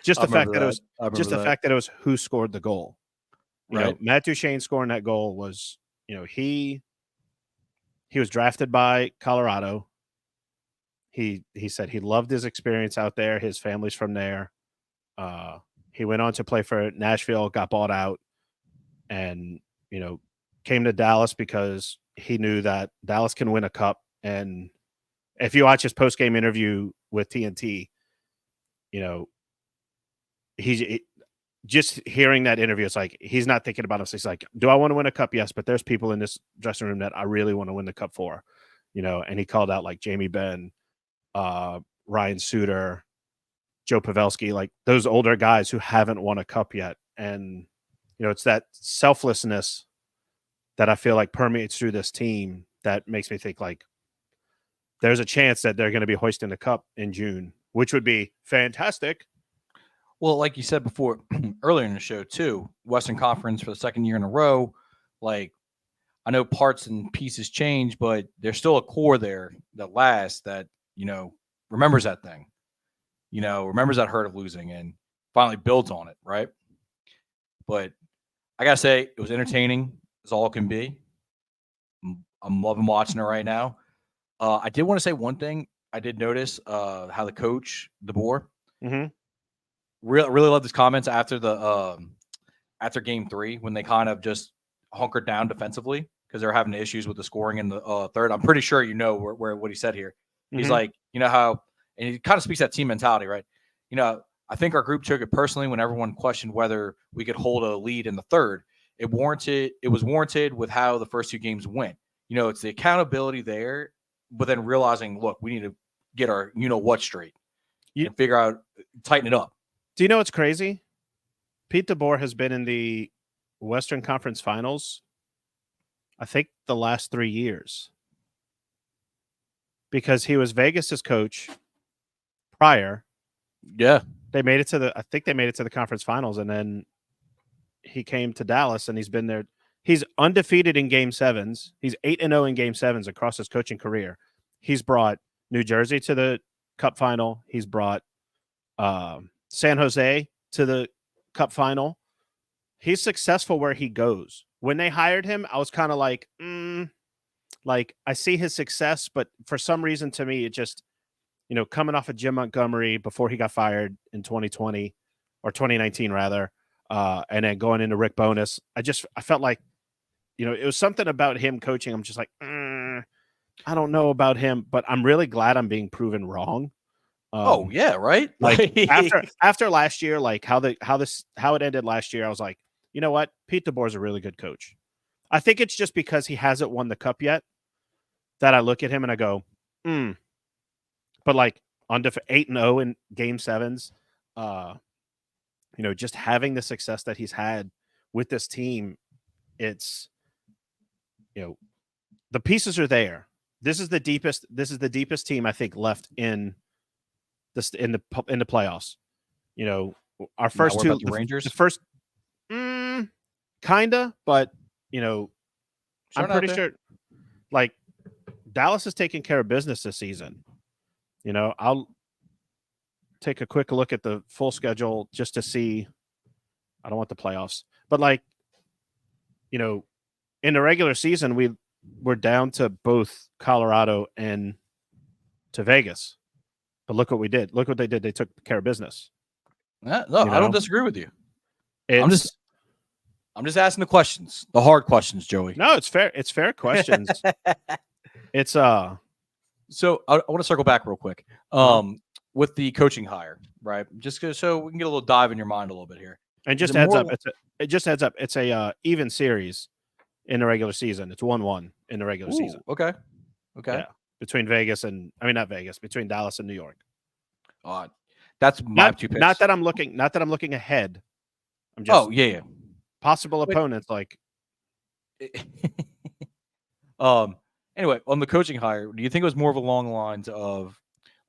just the fact that it was who scored the goal. You know, Matt Duchene scoring that goal was, he was drafted by Colorado. He said he loved his experience out there. His family's from there. He went on to play for Nashville, got bought out, and came to Dallas because he knew that Dallas can win a cup. And if you watch his post-game interview with TNT, he's just hearing that interview. It's like he's not thinking about us. He's like, "Do I want to win a cup? Yes, but there's people in this dressing room that I really want to win the cup for." And he called out like Jamie Benn, Ryan Suter, Joe Pavelski, like those older guys who haven't won a cup yet. And it's that selflessness that I feel like permeates through this team that makes me think like there's a chance that they're going to be hoisting the cup in June, which would be fantastic. Well, like you said before, earlier in the show too, Western Conference for the second year in a row. Like, I know parts and pieces change, but there's still a core there that lasts, that remembers that thing, remembers that hurt of losing and finally builds on it, right? But I gotta say, it was entertaining as all can be. I'm loving watching it right now. I did want to say one thing. I did notice how the coach, DeBoer, really loved his comments after after game 3 when they kind of just hunkered down defensively because they're having issues with the scoring in the third. I'm pretty sure where what he said here. He's like, how, and he kind of speaks that team mentality, right? I think our group took it personally when everyone questioned whether we could hold a lead in the third. It was warranted with how the first 2 games went. It's the accountability there, but then realizing, look, we need to get our what straight and figure out, tighten it up. Do you know what's crazy? Pete DeBoer has been in the Western Conference Finals, I think, the last 3 years. Because he was Vegas's coach prior. Yeah. I think they made it to the conference finals, and then he came to Dallas and he's been there. He's undefeated in game 7s. He's 8-0 in game 7s across his coaching career. He's brought New Jersey to the Cup final. He's brought San Jose to the Cup final. He's successful where he goes. When they hired him, I was kind of like, like I see his success, but for some reason to me, it just, coming off of Jim Montgomery before he got fired in 2020 or 2019 rather, and then going into Rick Bowness, I felt like, it was something about him coaching. I'm just like, I don't know about him, but I'm really glad I'm being proven wrong. Oh yeah, right. Like after last year, like how it ended last year, I was like, you know what, Pete DeBoer's a really good coach. I think it's just because he hasn't won the cup yet that I look at him and I go, But like on 8-0 in game 7s, just having the success that he's had with this team, it's, the pieces are there. This is the deepest team I think left in the playoffs. Our first Not worried two, about the Rangers? the first, kinda, but I'm Starting out pretty there. sure, like, Dallas is taking care of business this season. I'll take a quick look at the full schedule just to see. I don't want the playoffs, but in the regular season, we're down to both Colorado and to Vegas. But look what we did. Look what they did. They took care of business. No, I don't disagree with you. I'm just asking the questions, the hard questions, Joey. No, it's fair. It's fair questions. It's So I want to circle back real quick. With the coaching hire, right? Just so we can get a little dive in your mind a little bit here. And just heads up, it's a even series in the regular season. It's 1-1 in the regular season. Okay. Yeah, between Vegas and not Vegas, between Dallas and New York. That's my two picks. Not that I'm looking ahead. I'm just possible opponents like. Anyway, on the coaching hire, do you think it was more of along the lines of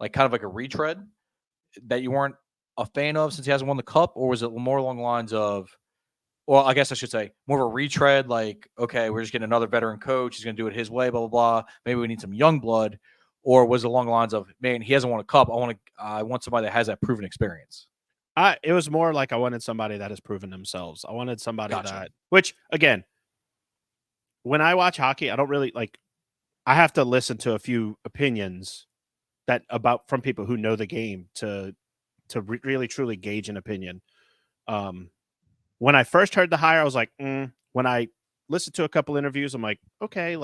kind of like a retread that you weren't a fan of since he hasn't won the cup, or was it more along the lines of, well, I guess I should say more of a retread, like, okay, we're just getting another veteran coach, he's going to do it his way, blah, blah, blah. Maybe we need some young blood, or was it along the lines of, man, he hasn't won a cup, I want somebody that has that proven experience? It was more like I wanted somebody that has proven themselves. I wanted somebody which again, when I watch hockey, I don't really I have to listen to a few opinions from people who know the game to really truly gauge an opinion. When I first heard the hire, I was like, when I listened to a couple interviews, I'm like, okay,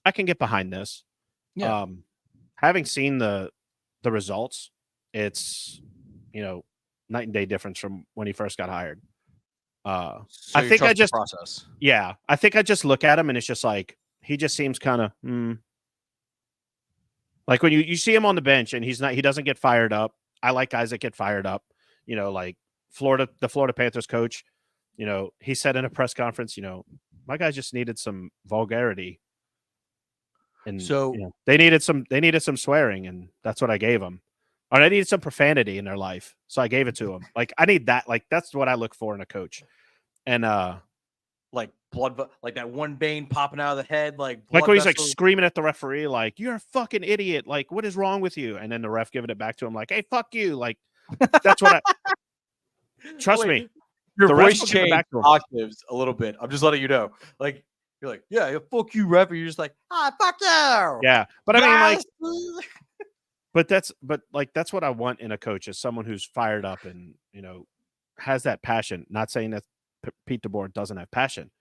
I can get behind this. Yeah. Having seen the results, it's night and day difference from when he first got hired. So I think I just process. Yeah, I think I just look at him and it's just like he just seems kind of like when you see him on the bench and he doesn't get fired up. I like guys that get fired up. Like the Florida Panthers coach. He said in a press conference, my guys just needed some vulgarity. And so they needed some swearing, and that's what I gave them. Or they needed some profanity in their life, so I gave it to them. I need that. That's what I look for in a coach. And like blood, like that one vein popping out of the head, like when he's screaming at the referee, like, "You're a fucking idiot! Like, what is wrong with you?" And then the ref giving it back to him, like, "Hey, fuck you!" Like, that's what I. Trust me, your voice changed octaves a little bit. I'm just letting you know. Like, you're like, yeah, fuck you, ref. You're just like, fuck you. Yeah, but I mean, but that's what I want in a coach, is someone who's fired up and has that passion. Not saying that Pete DeBoer doesn't have passion.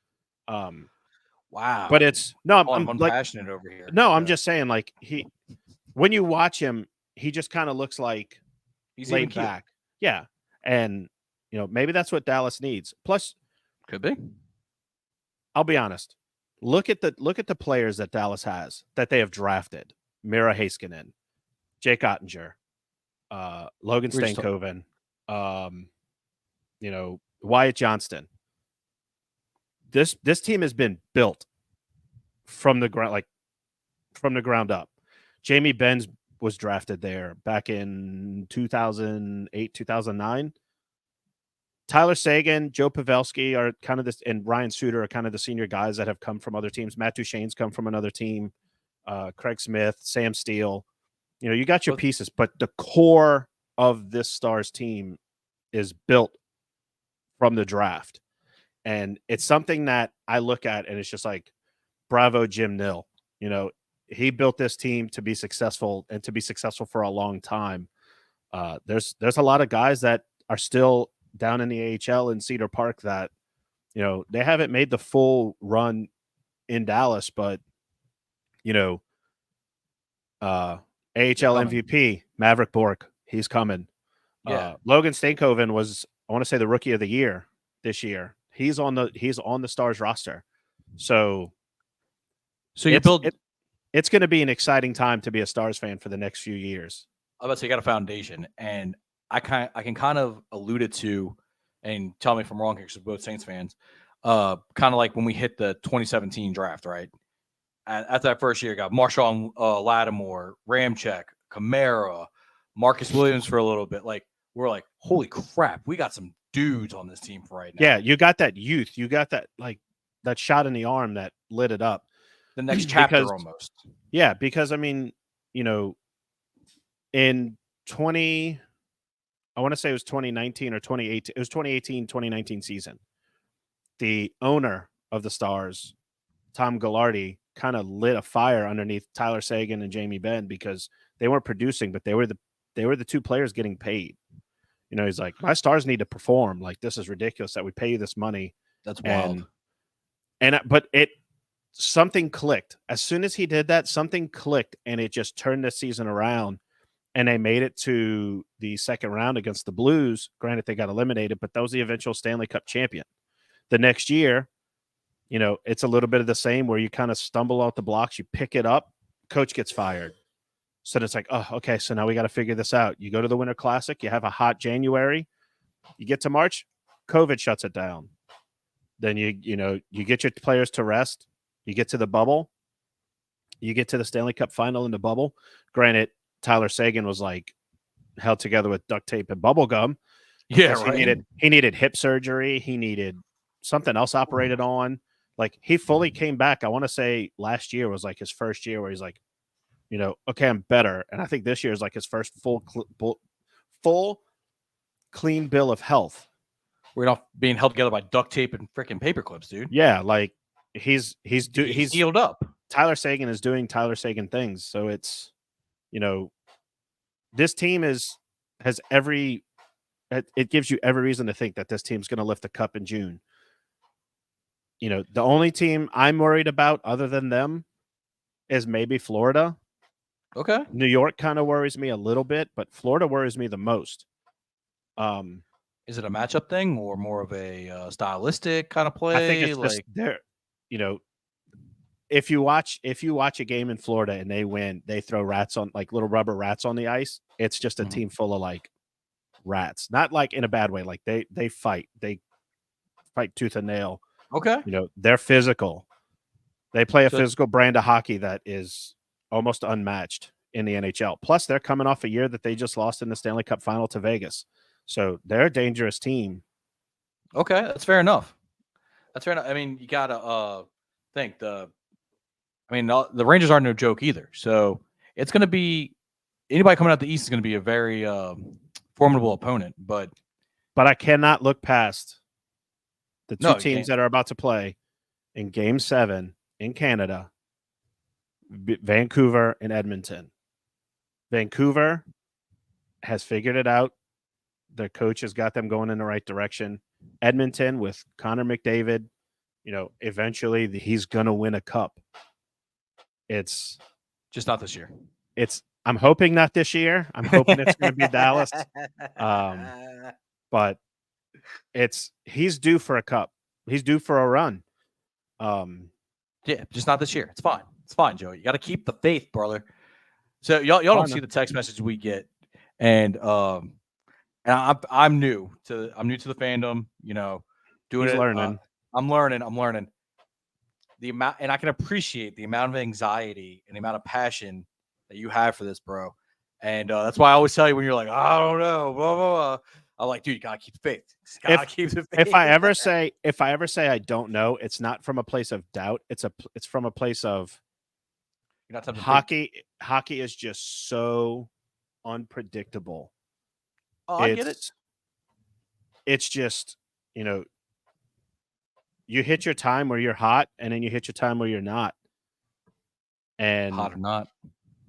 Wow. But it's I'm passionate over here. No, I'm just saying, when you watch him, he just kind of looks like he's laid back. Yeah, and maybe that's what Dallas needs. Plus, could be. I'll be honest. Look at the players that Dallas has that they have drafted: Mira Heiskanen, Jake Ottinger, Logan Stankoven, Wyatt Johnston. This team has been built from the ground up. Jamie Benz was drafted there back in 2008, 2009. Tyler Seguin, Joe Pavelski are kind of and Ryan Suter are kind of the senior guys that have come from other teams. Matt Duchene's come from another team. Craig Smith, Sam Steele. You got your pieces, but the core of this Stars team is built from the draft. And it's something that I look at and it's just like, bravo, Jim Nill. He built this team to be successful and to be successful for a long time. There's a lot of guys that are still down in the AHL in Cedar Park that, they haven't made the full run in Dallas, but, AHL MVP, Maverick Bourque, he's coming. Yeah. Logan Stankoven was, I want to say, the rookie of the year this year. He's on the Stars roster. So it's going to be an exciting time to be a Stars fan for the next few years. I was about to say, you got a foundation, and I can kind of allude it to and tell me if I'm wrong here because we're both Saints fans. Kind of like when we hit the 2017 draft, right? After that first year, got Marshawn Lattimore, Ramczyk, Kamara, Marcus Williams for a little bit. Like we're like, holy crap, we got some dudes on this team for right now. Yeah, you got that youth. You got that that shot in the arm that lit it up. The next chapter Because, almost. Yeah, because I mean, in 20, I want to say it was 2019 or 2018. It was 2018, 2019 season. The owner of the Stars, Tom Gallardi, kind of lit a fire underneath Tyler Seguin and Jamie Benn because they weren't producing, but they were the two players getting paid. He's like, my Stars need to perform. Like, this is ridiculous that we pay you this money. That's wild. But something clicked. As soon as he did that, something clicked, and it just turned the season around. And they made it to the second round against the Blues. Granted, they got eliminated, but that was the eventual Stanley Cup champion. The next year, it's a little bit of the same where you kind of stumble out the blocks, you pick it up, coach gets fired. So it's like, oh, okay, so now we got to figure this out. You go to the Winter Classic, you have a hot January, you get to March, COVID shuts it down. Then you get your players to rest, you get to the bubble, you get to the Stanley Cup final in the bubble. Granted, Tyler Seguin was like held together with duct tape and bubble gum. Yeah, right. He needed hip surgery. He needed something else operated on. Like, he fully came back. I want to say last year was like his first year where he's like, okay, I'm better. And I think this year is like his first full clean bill of health. We're not being held together by duct tape and freaking paper clips, dude. Yeah, like he's healed up. Tyler Seguin is doing Tyler Seguin things. So it's, this team has it gives you every reason to think that this team's going to lift the cup in June. The only team I'm worried about other than them is maybe Florida. Okay. New York kind of worries me a little bit, but Florida worries me the most. Is it a matchup thing or more of a stylistic kind of play? I think it's just there. If you watch a game in Florida and they win, they throw rats on, like little rubber rats on the ice. It's just a team full of like rats, not like in a bad way. Like they fight tooth and nail. Okay. They're physical. They play a physical brand of hockey that is almost unmatched in the NHL. Plus, they're coming off a year that they just lost in the Stanley Cup final to Vegas. So they're a dangerous team. Okay, that's fair enough. I mean, you gotta think the Rangers aren't no joke either. So it's going to be anybody coming out the East is going to be a very formidable opponent. But I cannot look past the two teams that are about to play in Game 7 in Canada, Vancouver and Edmonton. Vancouver has figured it out. Their coach has got them going in the right direction. Edmonton with Connor McDavid, eventually he's going to win a cup. It's just not this year. I'm hoping not this year. I'm hoping it's going to be Dallas. But he's due for a cup. He's due for a run. Yeah, just not this year. It's fine. It's fine, Joey. You got to keep the faith, brother. So y'all don't see the text message we get, and I'm new to the fandom. Doing He's it. Learning. I'm learning. The amount, and I can appreciate the amount of anxiety and the amount of passion that you have for this, bro. And that's why I always tell you when you're like, I don't know, blah, blah, blah. I'm like, dude, you gotta keep the faith. If I ever say I don't know, it's not from a place of doubt. It's from a place of hockey. Hockey is just so unpredictable. Oh, I get it. It's just, you hit your time where you're hot, and then you hit your time where you're not. And hot or not.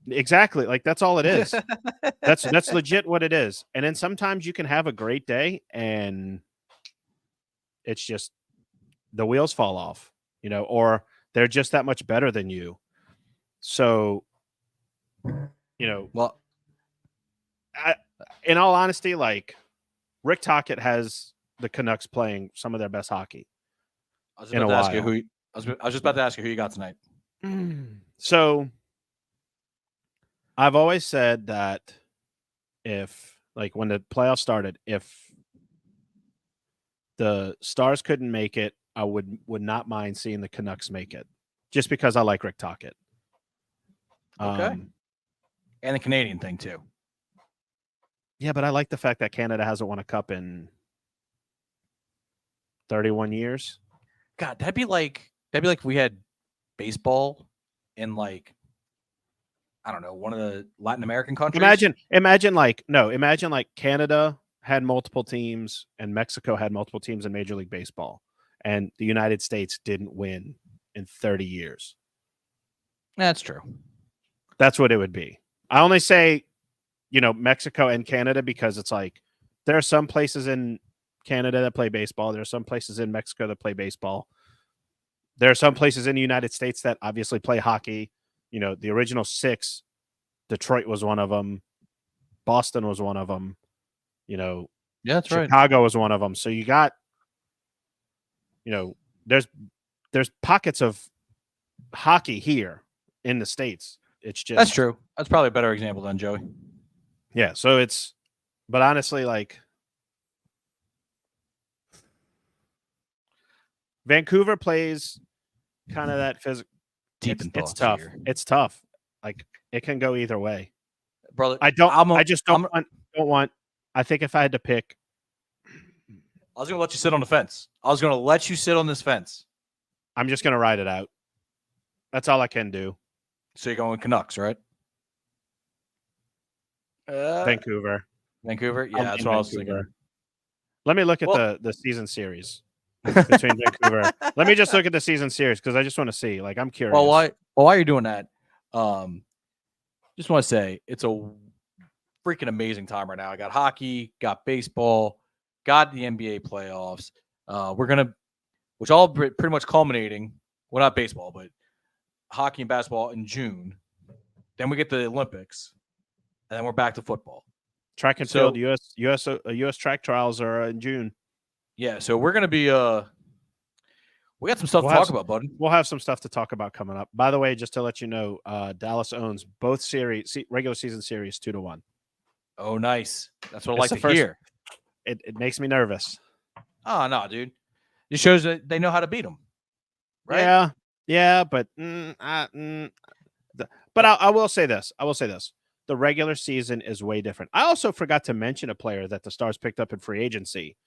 Exactly. Like, that's all it is. That's legit what it is. And then sometimes you can have a great day and it's just the wheels fall off, or they're just that much better than you. So, well, in all honesty, like, Rick Tocchet has the Canucks playing some of their best hockey. I was just about to ask you who you got tonight. So I've always said that if, like, when the playoffs started, if the Stars couldn't make it, I would not mind seeing the Canucks make it, just because I like Rick Tocchet. Okay. And the Canadian thing too. Yeah, but I like the fact that Canada hasn't won a cup in 31 years. God, that'd be like if we had baseball in like, I don't know, one of the Latin American countries. Imagine like Canada had multiple teams and Mexico had multiple teams in Major League Baseball, and the United States didn't win in 30 years. That's true. That's what it would be. I only say, Mexico and Canada because it's like there are some places in Canada that play baseball. There are some places in Mexico that play baseball. There are some places in the United States that obviously play hockey. The original 6, Detroit was one of them. Boston was one of them. Yeah, that's right. Chicago was one of them. So you got, there's pockets of hockey here in the States. It's just that's true. That's probably a better example than Joey. Yeah. So but honestly, like Vancouver plays kind of that physical. It's tough. Here. It's tough. Like it can go either way, brother. I think if I had to pick, I was going to let you sit on the fence. I was going to let you sit on this fence. I'm just going to ride it out. That's all I can do. So you're going Canucks, right? Vancouver. Yeah, that's what I was thinking. Let me look at the season series between Vancouver. Let me just look at the season series because I just want to see. Like, I'm curious. Well, while you're doing that, just want to say it's a freaking amazing time right now. I got hockey, got baseball, got the NBA playoffs. We're gonna, which all pretty much culminating. Well, not baseball, but hockey and basketball in June. Then we get the Olympics, and then we're back to football. Track and field, U.S. track trials are in June. Yeah, so we're gonna be we got some stuff to talk about, bud. We'll have some stuff to talk about coming up. By the way, just to let you know, Dallas owns both regular season series 2-1. Oh, nice. That's what I like to hear. It makes me nervous. Oh no, dude! It shows that they know how to beat them, right? Yeah, but I will say this. The regular season is way different. I also forgot to mention a player that the Stars picked up in free agency.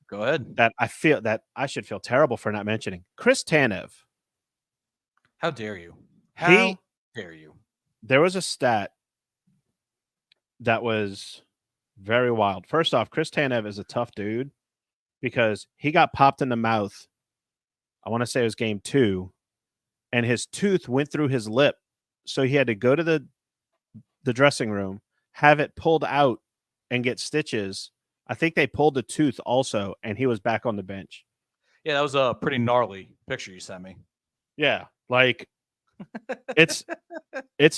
Go ahead. That I feel that I should feel terrible for not mentioning. Chris Tanev. How dare you? How dare you? There was a stat that was very wild. First off, Chris Tanev is a tough dude because he got popped in the mouth. I want to say it was game 2, and his tooth went through his lip. So he had to go to the dressing room, have it pulled out, and get stitches. I think they pulled the tooth also, and he was back on the bench. Yeah, that was a pretty gnarly picture you sent me. Yeah, like it's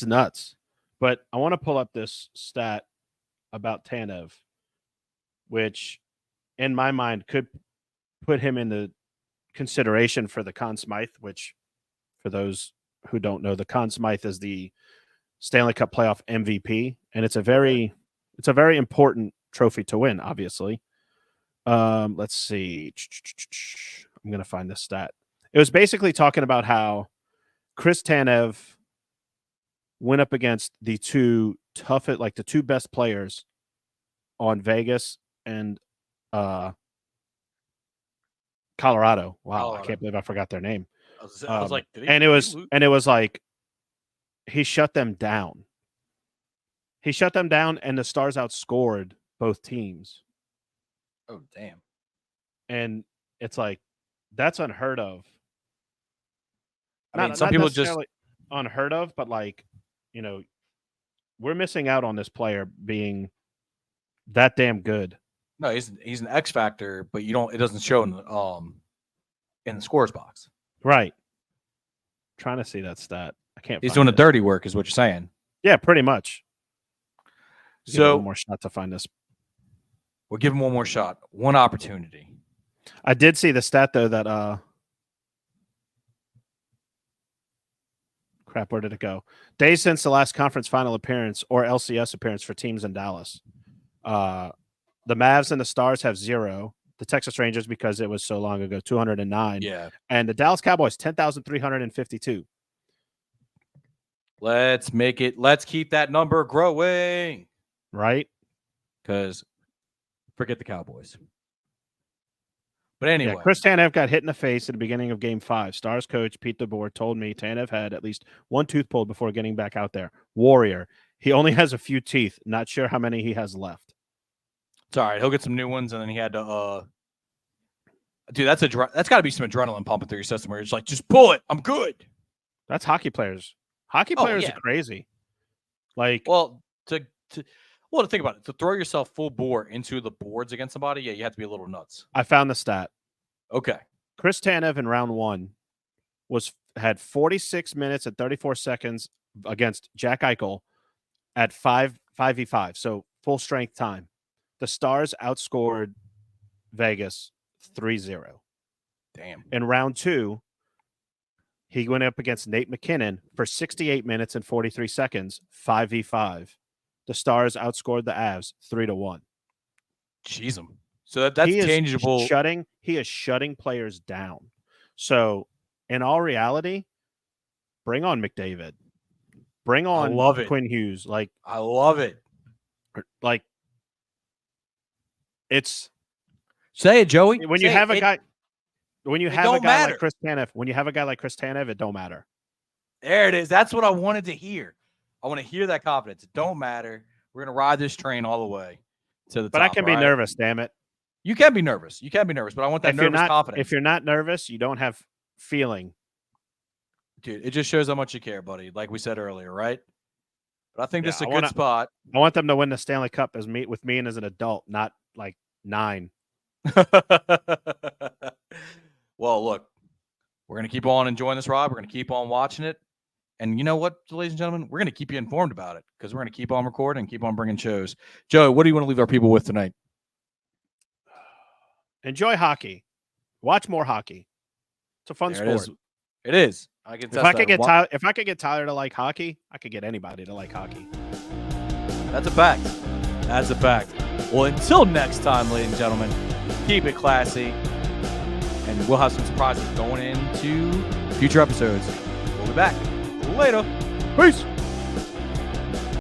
nuts. But I want to pull up this stat about Tanev, which in my mind could put him in the consideration for the Conn Smythe, which for those who don't know, the Conn Smythe is the Stanley Cup playoff MVP, and it's a very important trophy to win, obviously. Let's see. I'm going to find this stat. It was basically talking about how Chris Tanev went up against the two best players on Vegas and Colorado. Wow, Colorado. I can't believe I forgot their name. I was like, and it was like he shut them down. He shut them down, and the Stars outscored both teams. Oh, damn. And it's like, that's unheard of. I mean, some people just unheard of, but like, we're missing out on this player being that damn good. No, he's an X factor, but it doesn't show in the scores box. Right. Trying to see that stat. I can't. He's doing the dirty work, is what you're saying. Yeah, pretty much. So one more shot to find this. We'll give him one more shot, one opportunity. I did see the stat though that crap, where did it go? Days since the last conference final appearance or LCS appearance for teams in Dallas. The Mavs and the Stars have 0. the Texas Rangers because it was so long ago, 209. Yeah. And the Dallas Cowboys, 10,352. Let's keep that number growing. Right? Because forget the Cowboys. But anyway. Yeah, Chris Tanev got hit in the face at the beginning of Game 5. Stars coach Pete DeBoer told me Tanev had at least one tooth pulled before getting back out there. Warrior. He only has a few teeth. Not sure how many he has left. It's all right. He'll get some new ones, and then he had to dude, that's got to be some adrenaline pumping through your system where you're just like, just pull it. I'm good. That's hockey players. Hockey players are crazy. Like, well, to think about it, to throw yourself full bore into the boards against somebody, yeah, you have to be a little nuts. I found the stat. Okay. Chris Tanev in round 1 had 46 minutes and 34 seconds against Jack Eichel at 5v5, so full strength time. The Stars outscored Vegas 3-0. Damn. In round 2, he went up against Nate McKinnon for 68 minutes and 43 seconds, 5v5. The Stars outscored the Avs 3-1. Jeez, so that's tangible. He is shutting players down. So, in all reality, bring on McDavid. Bring on Quinn Hughes. Like, I love it. Like, it's say it, Joey. When you have a guy like Chris Tanev, it don't matter. There it is. That's what I wanted to hear. I want to hear that confidence. It don't matter. We're gonna ride this train all the way to the top. But I can be nervous, damn it. You can be nervous. But I want that nervous confidence. If you're not nervous, you don't have feeling. Dude, it just shows how much you care, buddy. Like we said earlier, right? But I think this is a good spot. I want them to win the Stanley Cup with me and as an adult, not like 9. Well, look, we're going to keep on enjoying this, Rob. We're going to keep on watching it. And you know what, ladies and gentlemen? We're going to keep you informed about it because we're going to keep on recording and keep on bringing shows. Joe, what do you want to leave our people with tonight? Enjoy hockey. Watch more hockey. It's a fun sport. It is. If I could get Tyler to like hockey, I could get anybody to like hockey. That's a fact. That's a fact. Well, until next time, ladies and gentlemen, keep it classy. And we'll have some surprises going into future episodes. We'll be back. Later. Peace.